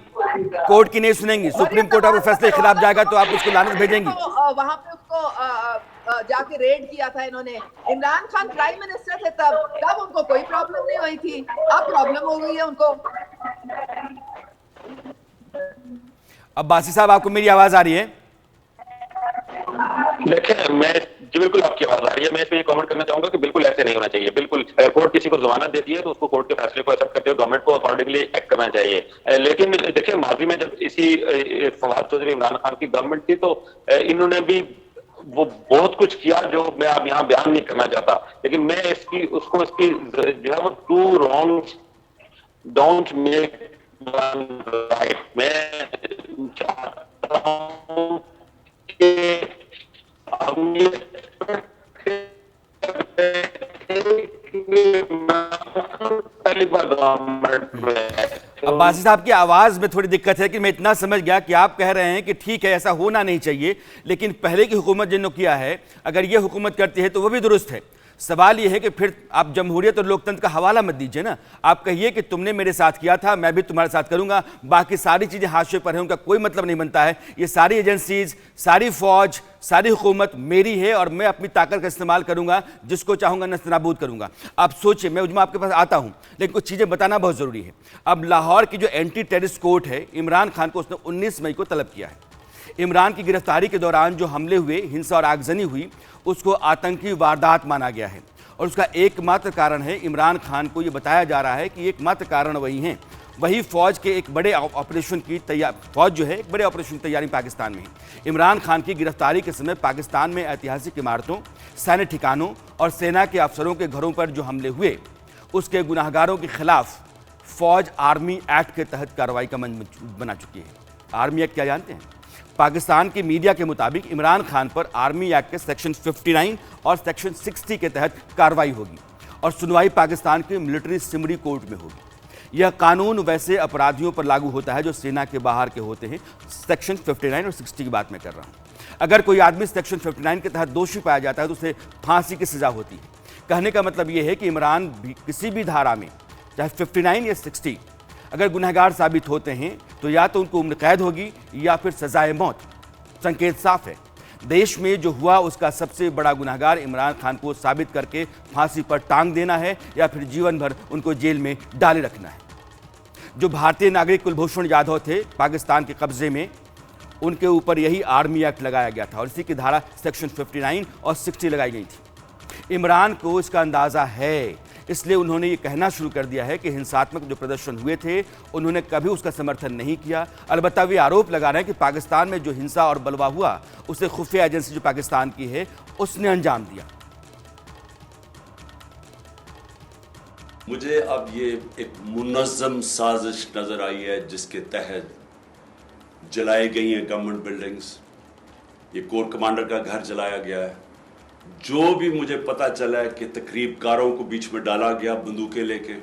कोर्ट की नहीं सुनेंगी। सुप्रीम कोर्ट आपके फैसले के खिलाफ जाएगा तो आप उसको लानत भेजेंगी। वहां पे उसको जाके रेड किया था इन्होंने। इमरान खान प्राइम मिनिस्टर थे तब उनको कोई प्रॉब्लम नहीं हुई थी, अब प्रॉब्लम हो गई है उनको। अब्बासी साहब, आपको मेरी आवाज आ रही है? देखिए, मैं जी बिल्कुल आपकी आवाज आ रही है। मैं इस पे कमेंट करना चाहूंगा कि बिल्कुल ऐसे नहीं होना चाहिए। बिल्कुल कोर्ट किसी को जमानत देती है तो उसको कोर्ट के फैसले को एक्सेप्ट करते हुए गवर्नमेंट को अकॉर्डिंगली एक्ट करना चाहिए। लेकिन देखिए, माजी में जब इसी फवाद चौधरी इमरान खान की गवर्नमेंट थी तो इन्होंने भी वो बहुत कुछ किया जो मैं अब यहाँ बयान नहीं करना चाहता, लेकिन मैं इसकी जो है वो two wrong don't make one right. मैं चाहता हूँ कि हम ये पहली बार गवर्नमेंट में। अब्बासी साहब की आवाज में थोड़ी दिक्कत है कि मैं इतना समझ गया कि आप कह रहे हैं कि ठीक है ऐसा होना नहीं चाहिए, लेकिन पहले की हुकूमत जिन्होंने किया है अगर ये हुकूमत करती है तो वो भी दुरुस्त है। सवाल ये है कि फिर आप जमहूरियत और लोकतंत्र का हवाला मत दीजिए ना, आप कहिए कि तुमने मेरे साथ किया था, मैं भी तुम्हारे साथ करूंगा, बाकी सारी चीजें हाशिए पर हैं, उनका कोई मतलब नहीं बनता है। ये सारी एजेंसीज, सारी फौज, सारी हुकूमत मेरी है और मैं अपनी ताकत का इस्तेमाल करूंगा, जिसको चाहूंगा नस्तनाबूद करूंगा। आप सोचिए, मैं उजमा आपके पास आता हूं, लेकिन कुछ चीजें बताना बहुत जरूरी है। अब लाहौर की जो एंटी टेररिस्ट कोर्ट है, इमरान खान को उसने 19 मई को तलब किया है। इमरान की गिरफ्तारी के दौरान जो हमले हुए, हिंसा और आगजनी हुई, उसको आतंकी वारदात माना गया है और उसका एकमात्र कारण है, इमरान खान को यह बताया जा रहा है कि एकमात्र कारण वही हैं, वही फौज के एक बड़े ऑपरेशन की फौज जो है एक बड़े ऑपरेशन की तैयारी पाकिस्तान में है। इमरान खान की गिरफ्तारी के समय पाकिस्तान में ऐतिहासिक इमारतों, सैन्य ठिकानों और सेना के अफसरों के घरों पर जो हमले हुए, उसके गुनाहगारों के खिलाफ फौज आर्मी एक्ट के तहत कार्रवाई का मंच बना चुकी है। आर्मी एक्ट क्या जानते हैं? पाकिस्तान की मीडिया के मुताबिक इमरान खान पर आर्मी एक्ट के सेक्शन 59 और सेक्शन 60 के तहत कार्रवाई होगी और सुनवाई पाकिस्तान की मिलिट्री सिमरी कोर्ट में होगी। यह कानून वैसे अपराधियों पर लागू होता है जो सेना के बाहर के होते हैं। सेक्शन 59 और 60 की बात मैं कर रहा हूं। अगर कोई आदमी सेक्शन 59 के तहत दोषी पाया जाता है तो उसे फांसी की सजा होती है। कहने का मतलब यह है कि इमरान भी किसी भी धारा में, चाहे 59 या 60, अगर गुनहगार साबित होते हैं तो या तो उनको उम्र कैद होगी या फिर सजाए मौत। संकेत साफ है, देश में जो हुआ उसका सबसे बड़ा गुनहगार इमरान खान को साबित करके फांसी पर टांग देना है या फिर जीवन भर उनको जेल में डाले रखना है। जो भारतीय नागरिक कुलभूषण जाधव थे पाकिस्तान के कब्जे में, उनके ऊपर यही आर्मी एक्ट लगाया गया था और इसी की धारा सेक्शन 59 और 60 लगाई गई थी। इमरान को इसका अंदाजा है, इसलिए उन्होंने ये कहना शुरू कर दिया है कि हिंसात्मक जो प्रदर्शन हुए थे उन्होंने कभी उसका समर्थन नहीं किया। अलबत्ता वे आरोप लगा रहे हैं कि पाकिस्तान में जो हिंसा और बलवा हुआ उसे खुफिया एजेंसी जो पाकिस्तान की है उसने अंजाम दिया। मुझे अब ये एक मुनज़्ज़म साजिश नजर आई है जिसके तहत जलाई गई हैं गवर्नमेंट बिल्डिंग्स, ये कोर कमांडर का घर जलाया गया है। जो भी मुझे पता चला है कि तकरीबकारों को बीच में डाला गया बंदूकें लेके,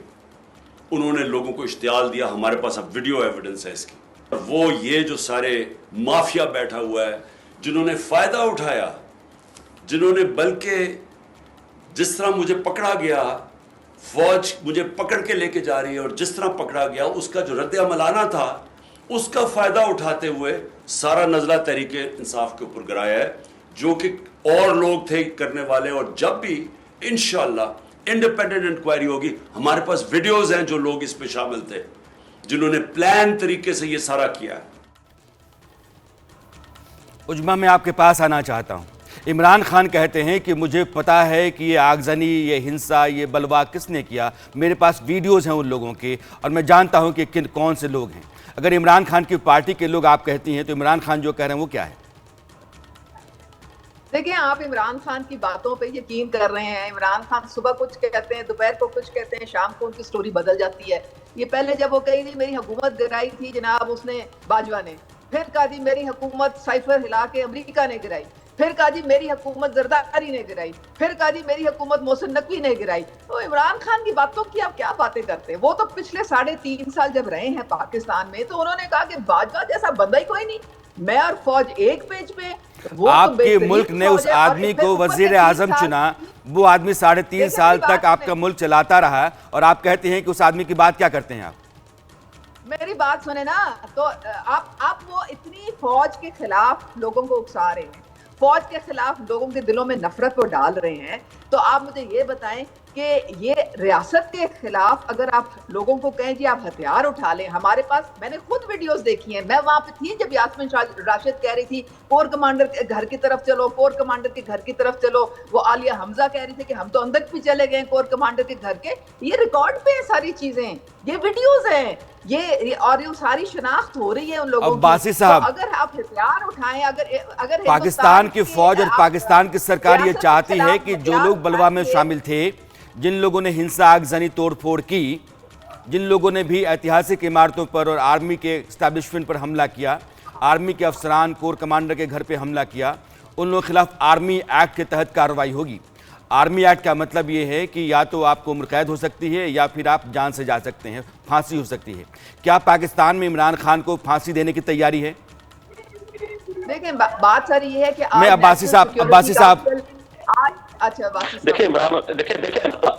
उन्होंने लोगों को इश्तियाल दिया। हमारे पास अब वीडियो एविडेंस है इसकी। वो ये जो सारे माफिया बैठा हुआ है, जिन्होंने फ़ायदा उठाया, जिन्होंने बल्कि जिस तरह मुझे पकड़ा गया, फौज मुझे पकड़ के लेके जा रही है और जिस तरह पकड़ा गया उसका जो रद्द अमल आना था उसका फ़ायदा उठाते हुए सारा नज़ला तहरीके इंसाफ के ऊपर गिराया है, जो कि और लोग थे करने वाले। और जब भी इंशाअल्लाह इंडिपेंडेंट इंक्वायरी होगी, हमारे पास वीडियोस हैं जो लोग इस पे शामिल थे, जिन्होंने प्लान तरीके से ये सारा किया है। उजमा, मैं आपके पास आना चाहता हूं। इमरान खान कहते हैं कि मुझे पता है कि ये आगजनी, ये हिंसा, ये बलवा किसने किया, मेरे पास वीडियोस हैं उन लोगों के और मैं जानता हूं कि कौन से लोग हैं। अगर इमरान खान की पार्टी के लोग आप कहती हैं तो इमरान खान जो कह रहे हैं वो क्या है? देखिए, आप इमरान खान की बातों पे यकीन कर रहे हैं। इमरान खान सुबह कुछ कहते हैं, दोपहर को कुछ कहते हैं, शाम को उनकी स्टोरी बदल जाती है। ये पहले जब वो कही थी मेरी हुकूमत गिराई थी जनाब उसने बाजवा ने, फिर कहा जी मेरी हुकूमत साइफर हिला के अमेरिका ने गिराई, फिर कहा जी मेरी हुकूमत जरदारी ने गिराई, फिर कहा जी मेरी हुकूमत मोहसिन नकवी ने गिराई। तो इमरान खान की बातों की आप क्या बातें करते हैं? वो तो पिछले 3.5 साल जब रहे हैं पाकिस्तान में तो उन्होंने कहा कि बाजवा जैसा बंदा ही कोई नहीं, मैं और फौज एक पेज पे। आपके मुल्क ने उस आदमी को वजीर आजम चुना, वो आदमी 3.5 साल तक आपका मुल्क चलाता रहा और आप कहते हैं कि उस आदमी की बात क्या करते हैं आप? मेरी बात सुने ना, तो आप वो इतनी फौज के खिलाफ लोगों को उकसा रहे हैं, फौज के खिलाफ लोगों के दिलों में नफरत को डाल रहे हैं, तो आप मुझे ये बताएं कि ये रियासत के खिलाफ अगर आप लोगों को कहें जी आप हथियार उठा लें, हमारे पास, मैंने खुद वीडियोस देखी हैं, मैं वहां पे थी जब यास्मीन राशिद कह रही थी कोर कमांडर के घर की तरफ चलो, कोर कमांडर के घर की तरफ चलो, वो आलिया हमजा कह रही थी कि हम तो अंदर भी चले गए कोर कमांडर के घर के। ये रिकॉर्ड पे है सारी चीजें, ये वीडियोस हैं, ये और ये सारी शनाख्त हो रही है उन लोगों की। बासी साहब, तो अगर आप हथियार उठाएं, अगर पाकिस्तान की फौज और पाकिस्तान की सरकार ये चाहती है कि जो लोग बलवा में शामिल थे, जिन लोगों ने हिंसा आगजनी तोड़फोड़ की, जिन लोगों ने भी ऐतिहासिक इमारतों पर और आर्मी के एस्टैब्लिशमेंट पर हमला किया, आर्मी के अफसरान कोर कमांडर के घर पे हमला किया, उन लोगों के खिलाफ आर्मी एक्ट के तहत कार्रवाई होगी। आर्मी एक्ट का मतलब ये है कि या तो आपको उम्र कैद हो सकती है या फिर आप जान से जा सकते हैं, फांसी हो सकती है। क्या पाकिस्तान में इमरान खान को फांसी देने की तैयारी है? देखें, बात सारी ये है कि मैं अब्बासी साहब अच्छा देखिए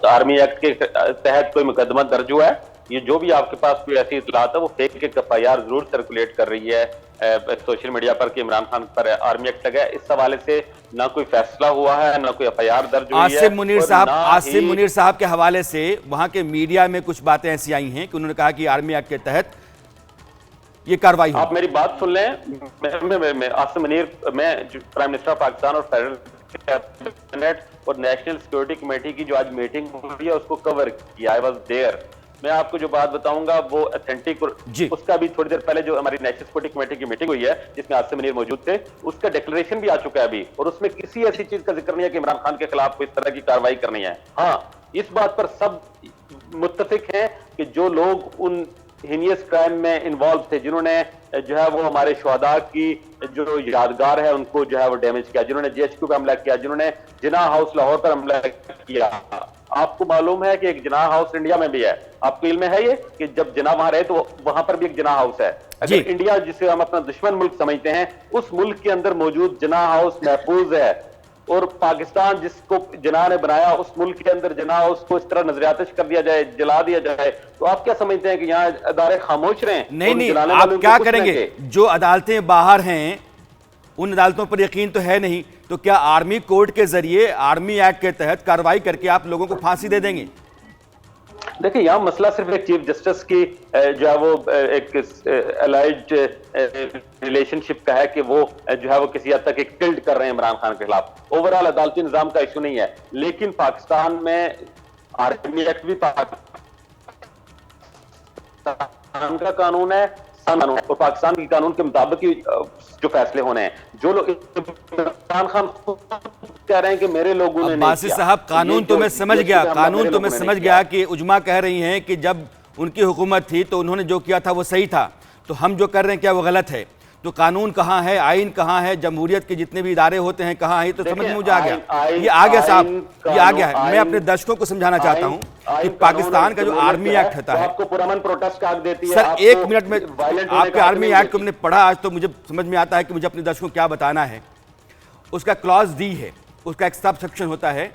आर्मी एक्ट के तहत कोई मुकदमा दर्ज हुआ है। ये जो भी आपके पास कोई ऐसी इतलात है वो फेक एक एफआईआर जरूर सर्कुलेट कर रही है सोशल मीडिया पर कि इमरान खान पर आर्मी एक्ट लगा है। इस हवाले से ना कोई फैसला हुआ है, ना कोई एफआईआर दर्ज हुई है। आसिम मुनीर साहब के हवाले से वहां के मीडिया में कुछ बातें ऐसी आई हैं कि उन्होंने कहा कि आर्मी एक्ट के तहत ये कार्रवाई हो। आप मेरी बात सुन लें। मैं आसिम मुनीर, मैं प्राइम मिनिस्टर ऑफ पाकिस्तान और फेडरल कैबिनेट और नेशनल सिक्योरिटी कमेटी की जो आज मीटिंग हुई है उसको कवर किया। I was there. मैं आपको जो बात बताऊंगा वो ऑथेंटिक, उसका भी थोड़ी देर पहले जो हमारी नेशनल सिक्योरिटी कमेटी की मीटिंग हुई है जिसमें आसिम मुनीर मौजूद थे, उसका डिक्लेरेशन भी आ चुका है अभी, और उसमें किसी ऐसी चीज का जिक्र नहीं है कि इमरान खान के खिलाफ कोई इस तरह की कार्रवाई करनी है। हाँ, इस बात पर सब मुत्तफिक हैं कि जो लोग उन हीनियस क्राइम में इन्वॉल्व थे, जिन्होंने जो है वो हमारे शहदा की जो यादगार है उनको जो है वो डैमेज किया, जिन्होंने जीएचक्यू पर हमला किया, जिन्होंने जिनाह हाउस लाहौर पर हमला किया। आपको मालूम है कि एक जिनाह हाउस इंडिया में भी है, आपको इल्म है ये कि जब जिनाह वहां रहे तो वहां पर भी एक जिनाह हाउस है। अगर इंडिया जिसे हम अपना दुश्मन मुल्क समझते हैं उस मुल्क के अंदर मौजूद जिनाह हाउस महफूज है, और पाकिस्तान जिसको जिनाह ने बनाया उस मुल्क के अंदर जिनाह उसको इस तरह नजरियातिश कर दिया जाए, जला दिया जाए, तो आप क्या समझते हैं कि यहाँ अदारे खामोश रहे? नहीं, आप क्या करेंगे? जो अदालतें बाहर हैं उन अदालतों पर यकीन तो है नहीं, तो क्या आर्मी कोर्ट के जरिए आर्मी एक्ट के तहत कार्रवाई करके आप लोगों को फांसी दे देंगे? देखिए, यहाँ मसला सिर्फ एक चीफ जस्टिस की जो है वो एक अलाइज्ड रिलेशनशिप का है कि वो जो है वो किसी हद तक एक टिल्ट कर रहे हैं इमरान खान के खिलाफ। ओवरऑल अदालती निजाम का इशू नहीं है, लेकिन पाकिस्तान में आर्मी एक्ट भी पाकिस्तान का कानून है और पाकिस्तान के कानून के मुताबिक ही जो फैसले होने हैं। जो लोग इमरान खान कह रहे हैं कि मेरे लोगों ने बासी साहब, कानून तो मैं समझ गया, कानून तो मैं समझ गया कि उजमा कह रही हैं कि जब उनकी हुकूमत थी तो उन्होंने जो किया था वो सही था, तो हम जो कर रहे हैं क्या वो गलत है? तो कानून कहाँ है, आइन कहाँ है, जमहूरियत के जितने भी इदारे होते हैं कहाँ है? तो समझ में मुझे आ गया, ये आ गया साहब, ये आ गया है। मैं अपने दर्शकों को समझाना चाहता हूँ कि पाकिस्तान का जो आर्मी एक्ट होता है, आपको पुरअमन प्रोटेस्ट हक देती है। सर एक मिनट में, आपके आर्मी एक्ट को मैंने पढ़ा आज, तो मुझे समझ में आता है कि मुझे अपने दर्शकों को क्या बताना है। उसका क्लॉज डी है, उसका एक सब सेक्शन होता है,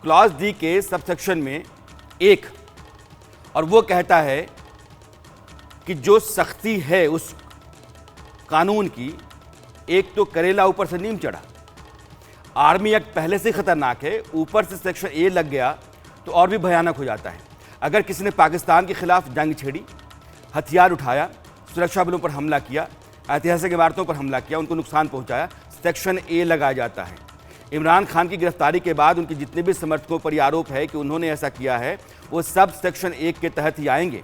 क्लॉज डी के सब सेक्शन में एक, और वो कहता है कि जो सख्ती है उस कानून की, एक तो करेला ऊपर से नीम चढ़ा। आर्मी एक्ट पहले से खतरनाक है, ऊपर से सेक्शन ए लग गया तो और भी भयानक हो जाता है। अगर किसी ने पाकिस्तान के खिलाफ जंग छेड़ी, हथियार उठाया, सुरक्षा बलों पर हमला किया, ऐतिहासिक इमारतों पर हमला किया, उनको नुकसान पहुंचाया, सेक्शन ए लगाया जाता है। इमरान खान की गिरफ्तारी के बाद उनके जितने भी समर्थकों पर आरोप है कि उन्होंने ऐसा किया है, वो सब सेक्शन 1 के तहत ही आएंगे,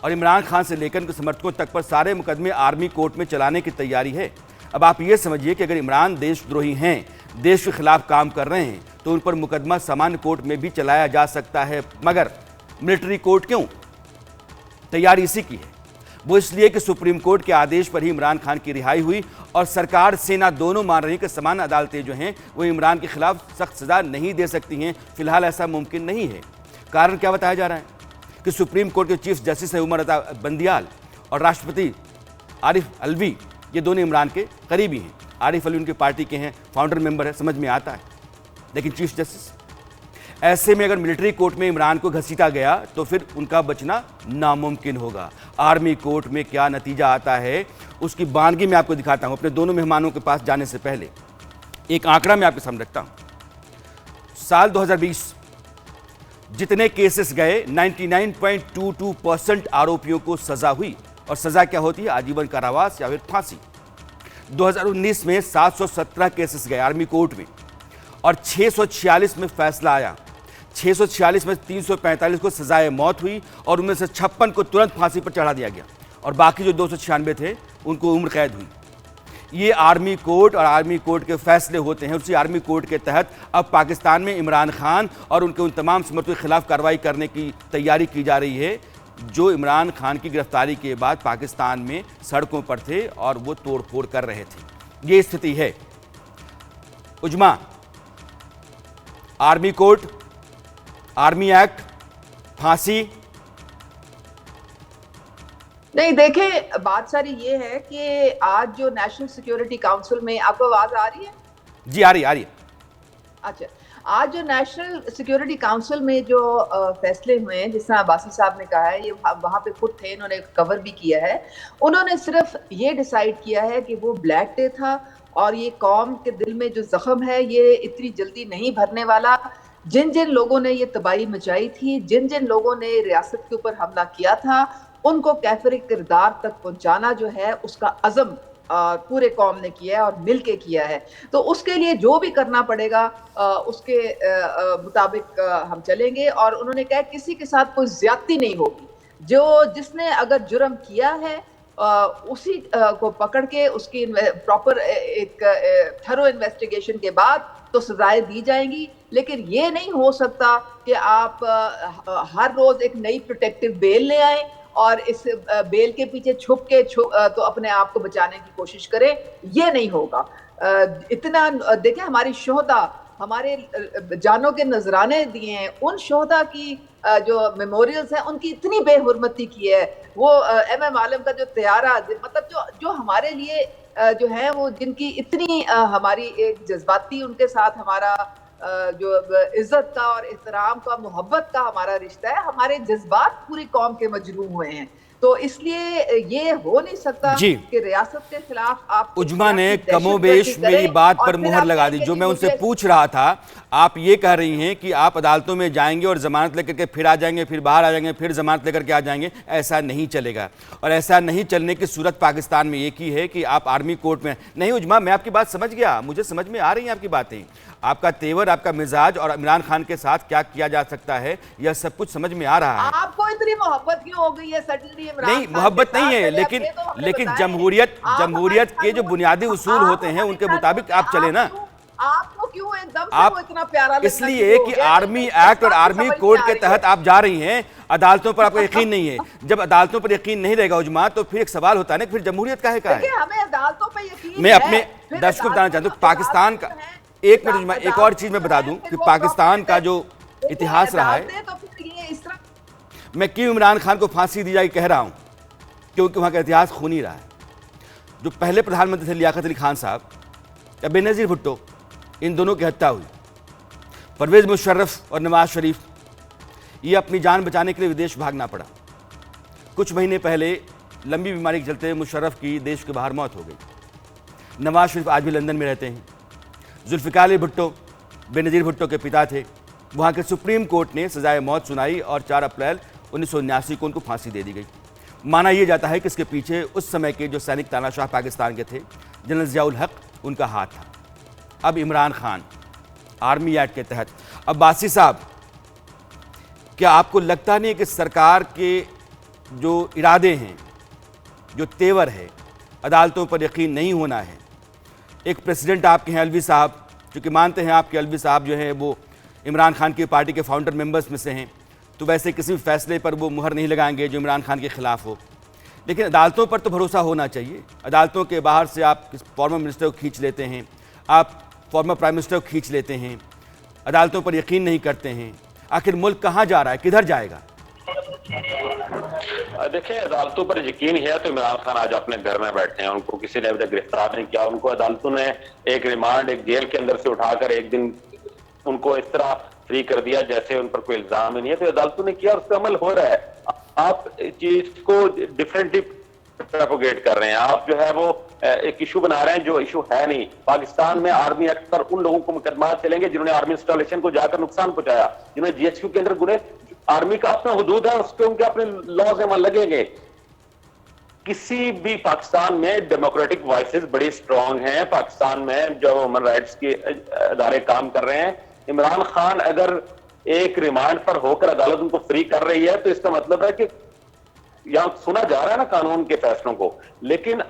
और इमरान खान से लेकर उनके समर्थकों तक पर सारे मुकदमे आर्मी कोर्ट में चलाने की तैयारी है। अब आप ये समझिए कि अगर इमरान देशद्रोही हैं, देश के खिलाफ काम कर रहे हैं, तो उन पर मुकदमा सामान्य कोर्ट में भी चलाया जा सकता है, मगर मिलिट्री कोर्ट क्यों? तैयारी इसी की है। वो इसलिए कि सुप्रीम कोर्ट के आदेश पर ही इमरान खान की रिहाई हुई, और सरकार सेना दोनों मान रही है कि सामान्य अदालतें जो हैं वो इमरान के खिलाफ सख्त सजा नहीं दे सकती हैं। फिलहाल ऐसा मुमकिन नहीं है। कारण क्या बताया जा रहा है कि सुप्रीम कोर्ट के चीफ जस्टिस है उमर अता बंदियाल और राष्ट्रपति आरिफ अलवी, ये दोनों इमरान के करीबी हैं। आरिफ अलवी उनकी पार्टी के हैं, फाउंडर मेंबर है, समझ में आता है, लेकिन चीफ जस्टिस, ऐसे में अगर मिलिट्री कोर्ट में इमरान को घसीटा गया तो फिर उनका बचना नामुमकिन होगा। आर्मी कोर्ट में क्या नतीजा आता है उसकी बानगी मैं आपको दिखाता हूं। अपने दोनों मेहमानों के पास जाने से पहले एक आंकड़ा मैं आपके सामने रखता हूं। साल 2020 जितने केसेस गए 99.22% आरोपियों को सजा हुई। और सजा क्या होती है? आजीवन कारावास या फिर फांसी। 2019 में 717 केसेस गए आर्मी कोर्ट में और 646 में फैसला आया। 646 में 345 को सजाए मौत हुई और उनमें से 56 को तुरंत फांसी पर चढ़ा दिया गया और बाकी जो 296 थे उनको उम्र कैद हुई। ये आर्मी कोर्ट और आर्मी कोर्ट के फैसले होते हैं। उसी आर्मी कोर्ट के तहत अब पाकिस्तान में इमरान खान और उनके उन तमाम समर्थकों के खिलाफ कार्रवाई करने की तैयारी की जा रही है जो इमरान खान की गिरफ्तारी के बाद पाकिस्तान में सड़कों पर थे और वो तोड़फोड़ कर रहे थे। ये स्थिति है। Uzma, army court, army act, फांसी। नहीं, देखें, बात सारी ये है कि आज जो नेशनल सिक्योरिटी काउंसिल में, आपको आवाज आ रही है? जी आ रही है। अच्छा, आज जो नेशनल सिक्योरिटी काउंसिल में जो फैसले हुए हैं, जिस तरह अब्बासी साहब ने कहा है, ये वहाँ पे खुद थे, इन्होंने कवर भी किया है। उन्होंने सिर्फ ये डिसाइड किया है कि वो ब्लैक डे था और ये कौम के दिल में जो जख्म है ये इतनी जल्दी नहीं भरने वाला। जिन जिन लोगों ने ये तबाही मचाई थी, जिन जिन लोगों ने रियासत के ऊपर हमला किया था, उनको कैफर किरदार तक पहुंचाना जो है उसका अज़म पूरे कौम ने किया है और मिल के किया है। तो उसके लिए जो भी करना पड़ेगा उसके मुताबिक हम चलेंगे। और उन्होंने कहा किसी के साथ कोई ज्यादती नहीं होगी। जिसने अगर जुर्म किया है उसी को पकड़ के उसकी प्रॉपर एक थरो इन्वेस्टिगेशन के बाद तो सजाएं दी जाएंगी। लेकिन ये नहीं हो सकता कि आप हर रोज एक नई प्रोटेक्टिव बेल ले आए और इस बेल के पीछे छुप तो अपने आप को बचाने की कोशिश करें। ये नहीं होगा। इतना देखें, हमारी शोहदा, हमारे जानों के नजराने दिए हैं, उन शोहदा की जो मेमोरियल्स हैं उनकी इतनी बेहुरमती की है। वो MM आलम का जो तैयारा, मतलब जो हमारे लिए जो है वो जिनकी इतनी हमारी एक जज्बाती उनके साथ हमारा जो इज्जत का और एहतराम का, मोहब्बत का हमारा रिश्ता है, हमारे जज्बात पूरी कौम के मजरूह हुए हैं। तो इसलिए ये हो नहीं सकता कि रियासत के खिलाफ आप। उजमा ने कमोबेश मेरी बात पर मुहर लगा दी। जो मैं उनसे पूछ रहा था, आप ये कह रही हैं कि आप अदालतों में जाएंगे और जमानत लेकर के फिर आ जाएंगे, फिर बाहर आ जाएंगे, फिर जमानत लेकर के आ जाएंगे। ऐसा नहीं चलेगा और ऐसा नहीं चलने की सूरत पाकिस्तान में एक ही है कि आप आर्मी कोर्ट में नहीं। उजमा, मैं आपकी बात समझ गया, मुझे समझ में आ रही हैं आपकी बातें, आपका तेवर, आपका मिजाज और इमरान खान के साथ क्या किया जा सकता है यह सब कुछ समझ में आ रहा है। आपको इतनी मोहब्बत क्यों हो गई है सडनली इमरान? नहीं, मोहब्बत नहीं है, लेकिन जमहूरियत के जो बुनियादी उसूल होते हैं उनके मुताबिक आप चले ना। आपको क्यों एकदम से वो इतना प्यारा लगना? इसलिए कि आर्मी एक्ट और आर्मी कोड के तहत आप जा रही हैं, अदालतों पर आपको यकीन नहीं है। जब अदालतों पर यकीन नहीं रहेगा उजमा, तो फिर एक सवाल होता है ना, फिर जमहूरियत काहे का है? हमें अदालतों पर यकीन। मैं अपने दर्शकों को बताना चाहता हूँ पाकिस्तान का एक मिनट उजमा, एक और चीज मैं बता दूं कि पाकिस्तान का जो इतिहास रहा है, मैं क्यों इमरान खान को फांसी दी जाएगी कह रहा हूं, क्योंकि वहां का इतिहास खूनी रहा है। जो पहले प्रधानमंत्री थे लियाकत अली खान साहब या बेनज़ीर भुट्टो, इन दोनों की हत्या हुई। परवेज मुशर्रफ और नवाज शरीफ, ये अपनी जान बचाने के लिए विदेश भागना पड़ा। कुछ महीने पहले लंबी बीमारी के चलते मुशर्रफ की देश के बाहर मौत हो गई। नवाज शरीफ आज भी लंदन में रहते हैं। जुल्फ़िकार अली भुट्टो बेनज़ीर भुट्टो के पिता थे। वहाँ के सुप्रीम कोर्ट ने सजाए मौत सुनाई और 4 अप्रैल 1979 को उनको फांसी दे दी गई। माना यह जाता है कि इसके पीछे उस समय के जो सैनिक तानाशाह पाकिस्तान के थे, जनरल ज़ियाउल हक, उनका हाथ था। अब इमरान खान आर्मी एक्ट के तहत। अब्बासी साहब, क्या आपको लगता नहीं कि सरकार के जो इरादे हैं, जो तेवर है, अदालतों पर यकीन नहीं होना है? एक प्रेसिडेंट आपके हैं अलवी साहब, क्योंकि मानते हैं आपके अलवी साहब जो हैं वो इमरान खान की पार्टी के फाउंडर मेंबर्स में से हैं, तो वैसे किसी भी फैसले पर वो मुहर नहीं लगाएंगे जो इमरान खान के खिलाफ हो। लेकिन अदालतों पर तो भरोसा होना चाहिए। अदालतों के बाहर से आप फॉर्मर मिनिस्टर को खींच लेते हैं, आप फॉर्मर प्राइम मिनिस्टर को खींच लेते हैं, अदालतों पर यकीन नहीं करते हैं। आखिर मुल्क कहाँ जा रहा है, किधर जाएगा? देखिए, अदालतों पर यकीन है तो इमरान खान आज अपने घर में बैठे हैं, उनको किसी ने अभी तक गिरफ्तार नहीं किया। उनको अदालतों ने एक रिमांड, एक जेल के अंदर से उठाकर एक दिन उनको इस तरह फ्री कर दिया जैसे उन पर कोई इल्जाम ही नहीं है। तो अदालतों ने किया और उसका अमल हो रहा है। आप चीज को डिफरेंटली प्रोपोगेट कर रहे हैं। आप जो है वो एक इशू बना रहे हैं जो इशू है नहीं। पाकिस्तान में आर्मी एक्ट पर उन लोगों को मुकदमा चलेंगे जिन्होंने आर्मी इंस्टॉलेशन को जाकर नुकसान पहुंचाया, जिन्होंने जीएचक्यू के अंदर गुने, आर्मी का अपना हुदूद है, उसके उनके अपने लॉज वहां लगेंगे। किसी भी पाकिस्तान में डेमोक्रेटिक वॉइसेस बड़ी स्ट्रांग हैं। पाकिस्तान में जो ह्यूमन राइट्स के अदारे काम कर रहे हैं, इमरान खान अगर एक रिमांड पर होकर अदालत उनको फ्री कर रही है तो इसका मतलब है कि यहां सुना जा रहा है ना कानून के फैसलों को। लेकिन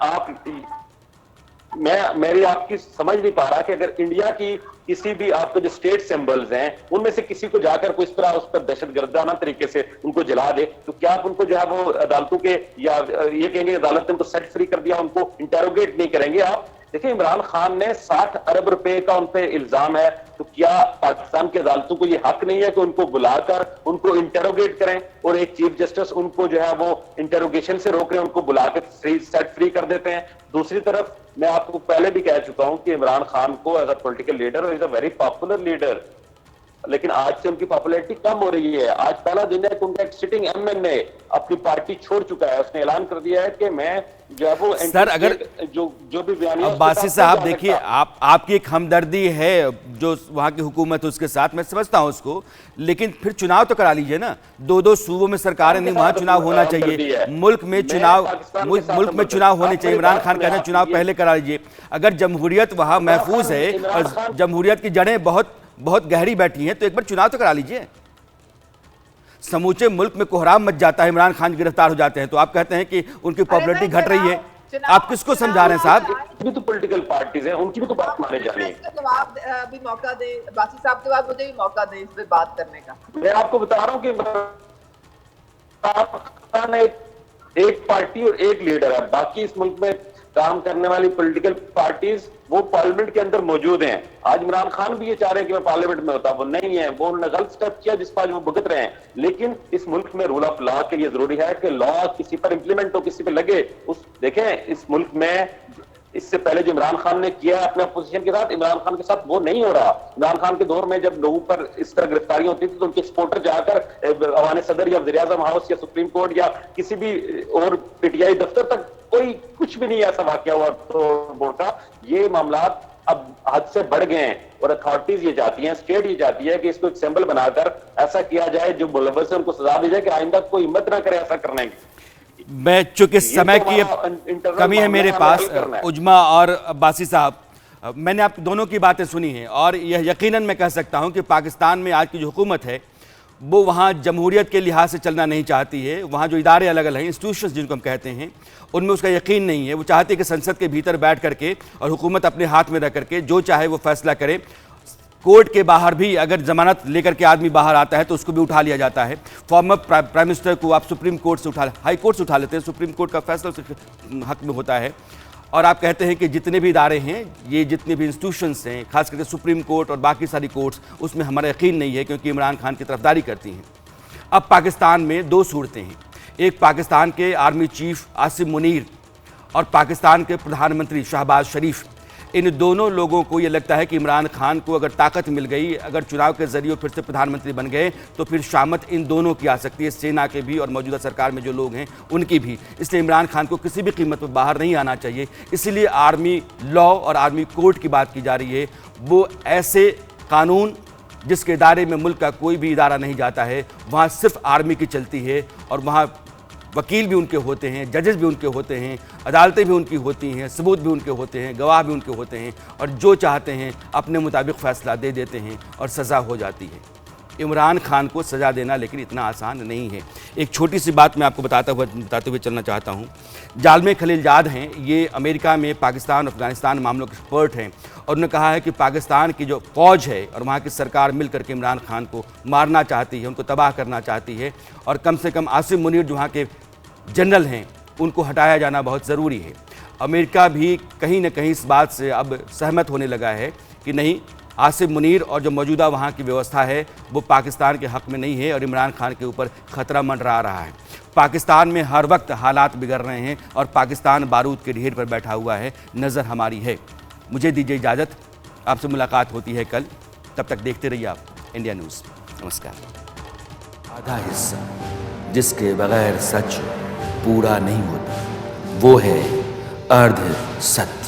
मेरी आपकी समझ नहीं पा रहा कि अगर इंडिया की किसी भी आपके जो स्टेट सिंबल्स हैं उनमें से किसी को जाकर कोई इस तरह उस पर दहशतगर्दाना तरीके से उनको जला दे तो क्या आप उनको जो है वो अदालतों के या ये कहेंगे अदालत ने उनको सेट फ्री कर दिया, उनको इंटेरोगेट नहीं करेंगे आप? देखिए, इमरान खान ने 60 अरब रुपए का उन पे इल्जाम है, तो क्या पाकिस्तान की अदालतों को ये हक नहीं है कि उनको बुलाकर उनको इंटेरोगेट करें? और एक चीफ जस्टिस उनको जो है वो इंटेरोगेशन से रोक रहे हैं, उनको बुलाकर सेट फ्री कर देते हैं। दूसरी तरफ मैं आपको पहले भी कह चुका हूं कि इमरान खान को as a political leader is a very popular leader, लेकिन आज से उनकी पॉपुलैरिटी कम हो रही है। आज पहला दिन है कि उनका एक सिटिंग एमएनए अपनी पार्टी छोड़ चुका है, उसने ऐलान कर दिया है कि मैं जो है वो सर अगर जो भी बयान अब्बासी साहब देखिए, आपकी एक हमदर्दी है जो वहां की हुकूमत है उसके साथ, मैं समझता हूं उसको, लेकिन फिर चुनाव तो करा लीजिए ना। दो सूबों में सरकारें नहीं, वहां चुनाव होना चाहिए। मुल्क में चुनाव होने चाहिए। इमरान खान कहते हैं चुनाव पहले करा लीजिए। अगर जमहूरियत वहां महफूज है और जमहूरियत की जड़ें बहुत गहरी बैठी हैं तो एक बार चुनाव तो करा लीजिए। समूचे मुल्क में कोहराम मच जाता है, इमरान खान गिरफ्तार हो जाते हैं तो आप कहते हैं कि उनकी पॉपुलैरिटी घट रही है। आप किसको समझा रहे हैं साहब? भी तो पॉलिटिकल पार्टीज हैं, उनकी भी तो बात माने जानी है। जवाब भी मौका दे बासी साहब के बाद, मुझे भी मौका दे इस पे बात करने का। मैं आपको बता रहा हूं कि इमरान खान एक पार्टी और एक लीडर है, बाकी इस मुल्क में काम करने वाली पॉलिटिकल पार्टीज वो पार्लियामेंट के अंदर मौजूद हैं। आज इमरान खान भी ये चाह रहे हैं कि मैं पार्लियामेंट में होता, वो नहीं है, वो उन्होंने गलत स्टेप किया जिस पर वो भुगत रहे हैं। लेकिन इस मुल्क में रूल ऑफ लॉ के लिए जरूरी है कि लॉ किसी पर इंप्लीमेंट हो, किसी पर लगे। देखें, इस मुल्क में इससे पहले जो इमरान खान ने किया अपने अपोजिशन के साथ, इमरान खान के साथ वो नहीं हो रहा। इमरान खान के दौर में जब लोगों पर इस तरह गिरफ्तारियां होती थी तो उनके सपोर्टर जाकर अवान सदर या वज़ीर-ए-आज़म हाउस या सुप्रीम कोर्ट या किसी भी और पीटीआई दफ्तर तक कोई कुछ भी नहीं ऐसा वाकया हुआ तो का। ये मामला अब हद से बढ़ गए हैं और अथॉरिटीज ये चाहती हैं, स्टेट ये चाहती है कि इसको एक सिंबल बनाकर ऐसा किया जाए जो मुलव्वस है उनको सजा दी जाए कि आइंदा कोई हिम्मत ना करे ऐसा करने की। मैं चूंकि समय की कमी है मेरे पास, उजमा और अब्बासी साहब, मैंने आप दोनों की बातें सुनी हैं और यह यकीनन मैं कह सकता हूं कि पाकिस्तान में आज की जो हुकूमत है वो वहाँ जमहूरियत के लिहाज से चलना नहीं चाहती है। वहाँ जो इदारे अलग अलग हैं, इंस्टीट्यूशंस जिनको हम कहते हैं, उनमें उसका यकीन नहीं है। वो चाहते हैं कि संसद के भीतर बैठ करके और हुकूमत अपने हाथ में रख करके जो चाहे वो फैसला करे। कोर्ट के बाहर भी अगर जमानत लेकर के आदमी बाहर आता है तो उसको भी उठा लिया जाता है। फॉर्मर प्राइम मिनिस्टर को आप सुप्रीम कोर्ट से हाई कोर्ट से उठा लेते हैं, सुप्रीम कोर्ट का फैसला उसके हक में होता है। और आप कहते हैं कि जितने भी इदारे हैं, ये जितने भी इंस्टीट्यूशंस हैं, खास करके सुप्रीम कोर्ट और बाकी सारी कोर्ट्स, उसमें हमारा यकीन नहीं है क्योंकि इमरान खान की तरफदारी करती हैं। अब पाकिस्तान में दो सूरतें हैं, एक पाकिस्तान के आर्मी चीफ आसिम मुनीर और पाकिस्तान के प्रधानमंत्री शहबाज शरीफ। इन दोनों लोगों को ये लगता है कि इमरान खान को अगर ताकत मिल गई, अगर चुनाव के जरिए फिर से प्रधानमंत्री बन गए तो फिर शामत इन दोनों की आ सकती है, सेना के भी और मौजूदा सरकार में जो लोग हैं उनकी भी। इसलिए इमरान खान को किसी भी कीमत पर बाहर नहीं आना चाहिए। इसीलिए आर्मी लॉ और आर्मी कोर्ट की बात की जा रही है। वो ऐसे कानून जिसके इदारे में मुल्क का कोई भी इदारा नहीं जाता है, वहाँ सिर्फ आर्मी की चलती है और वहाँ वकील भी उनके होते हैं, जजेस भी उनके होते हैं, अदालतें भी उनकी होती हैं, सबूत भी उनके होते हैं, गवाह भी उनके होते हैं और जो चाहते हैं अपने मुताबिक फ़ैसला दे देते हैं और सज़ा हो जाती है। इमरान खान को सज़ा देना लेकिन इतना आसान नहीं है। एक छोटी सी बात मैं आपको बताते हुए चलना चाहता हूँ। जालमे खलीलजाद हैं, ये अमेरिका में पाकिस्तान और अफगानिस्तान मामलों के एक्सपर्ट हैं और उन्होंने कहा है कि पाकिस्तान की जो फ़ौज है और वहाँ की सरकार मिल करके इमरान खान को मारना चाहती है, उनको तबाह करना चाहती है और कम से कम आसिम मुनीर जो वहाँ के जनरल हैं उनको हटाया जाना बहुत ज़रूरी है। अमेरिका भी कहीं न कहीं इस बात से अब सहमत होने लगा है कि नहीं, आसिम मुनीर और जो मौजूदा वहाँ की व्यवस्था है वो पाकिस्तान के हक़ में नहीं है और इमरान खान के ऊपर ख़तरा मंडरा रहा है। पाकिस्तान में हर वक्त हालात बिगड़ रहे हैं और पाकिस्तान बारूद के ढेर पर बैठा हुआ है, नज़र हमारी है। मुझे दीजिए इजाज़त, आपसे मुलाकात होती है कल, तब तक देखते रहिए आप इंडिया न्यूज़। नमस्कार। आधा हिस्सा जिसके बगैर सच पूरा नहीं होता वो है अर्ध सत्य।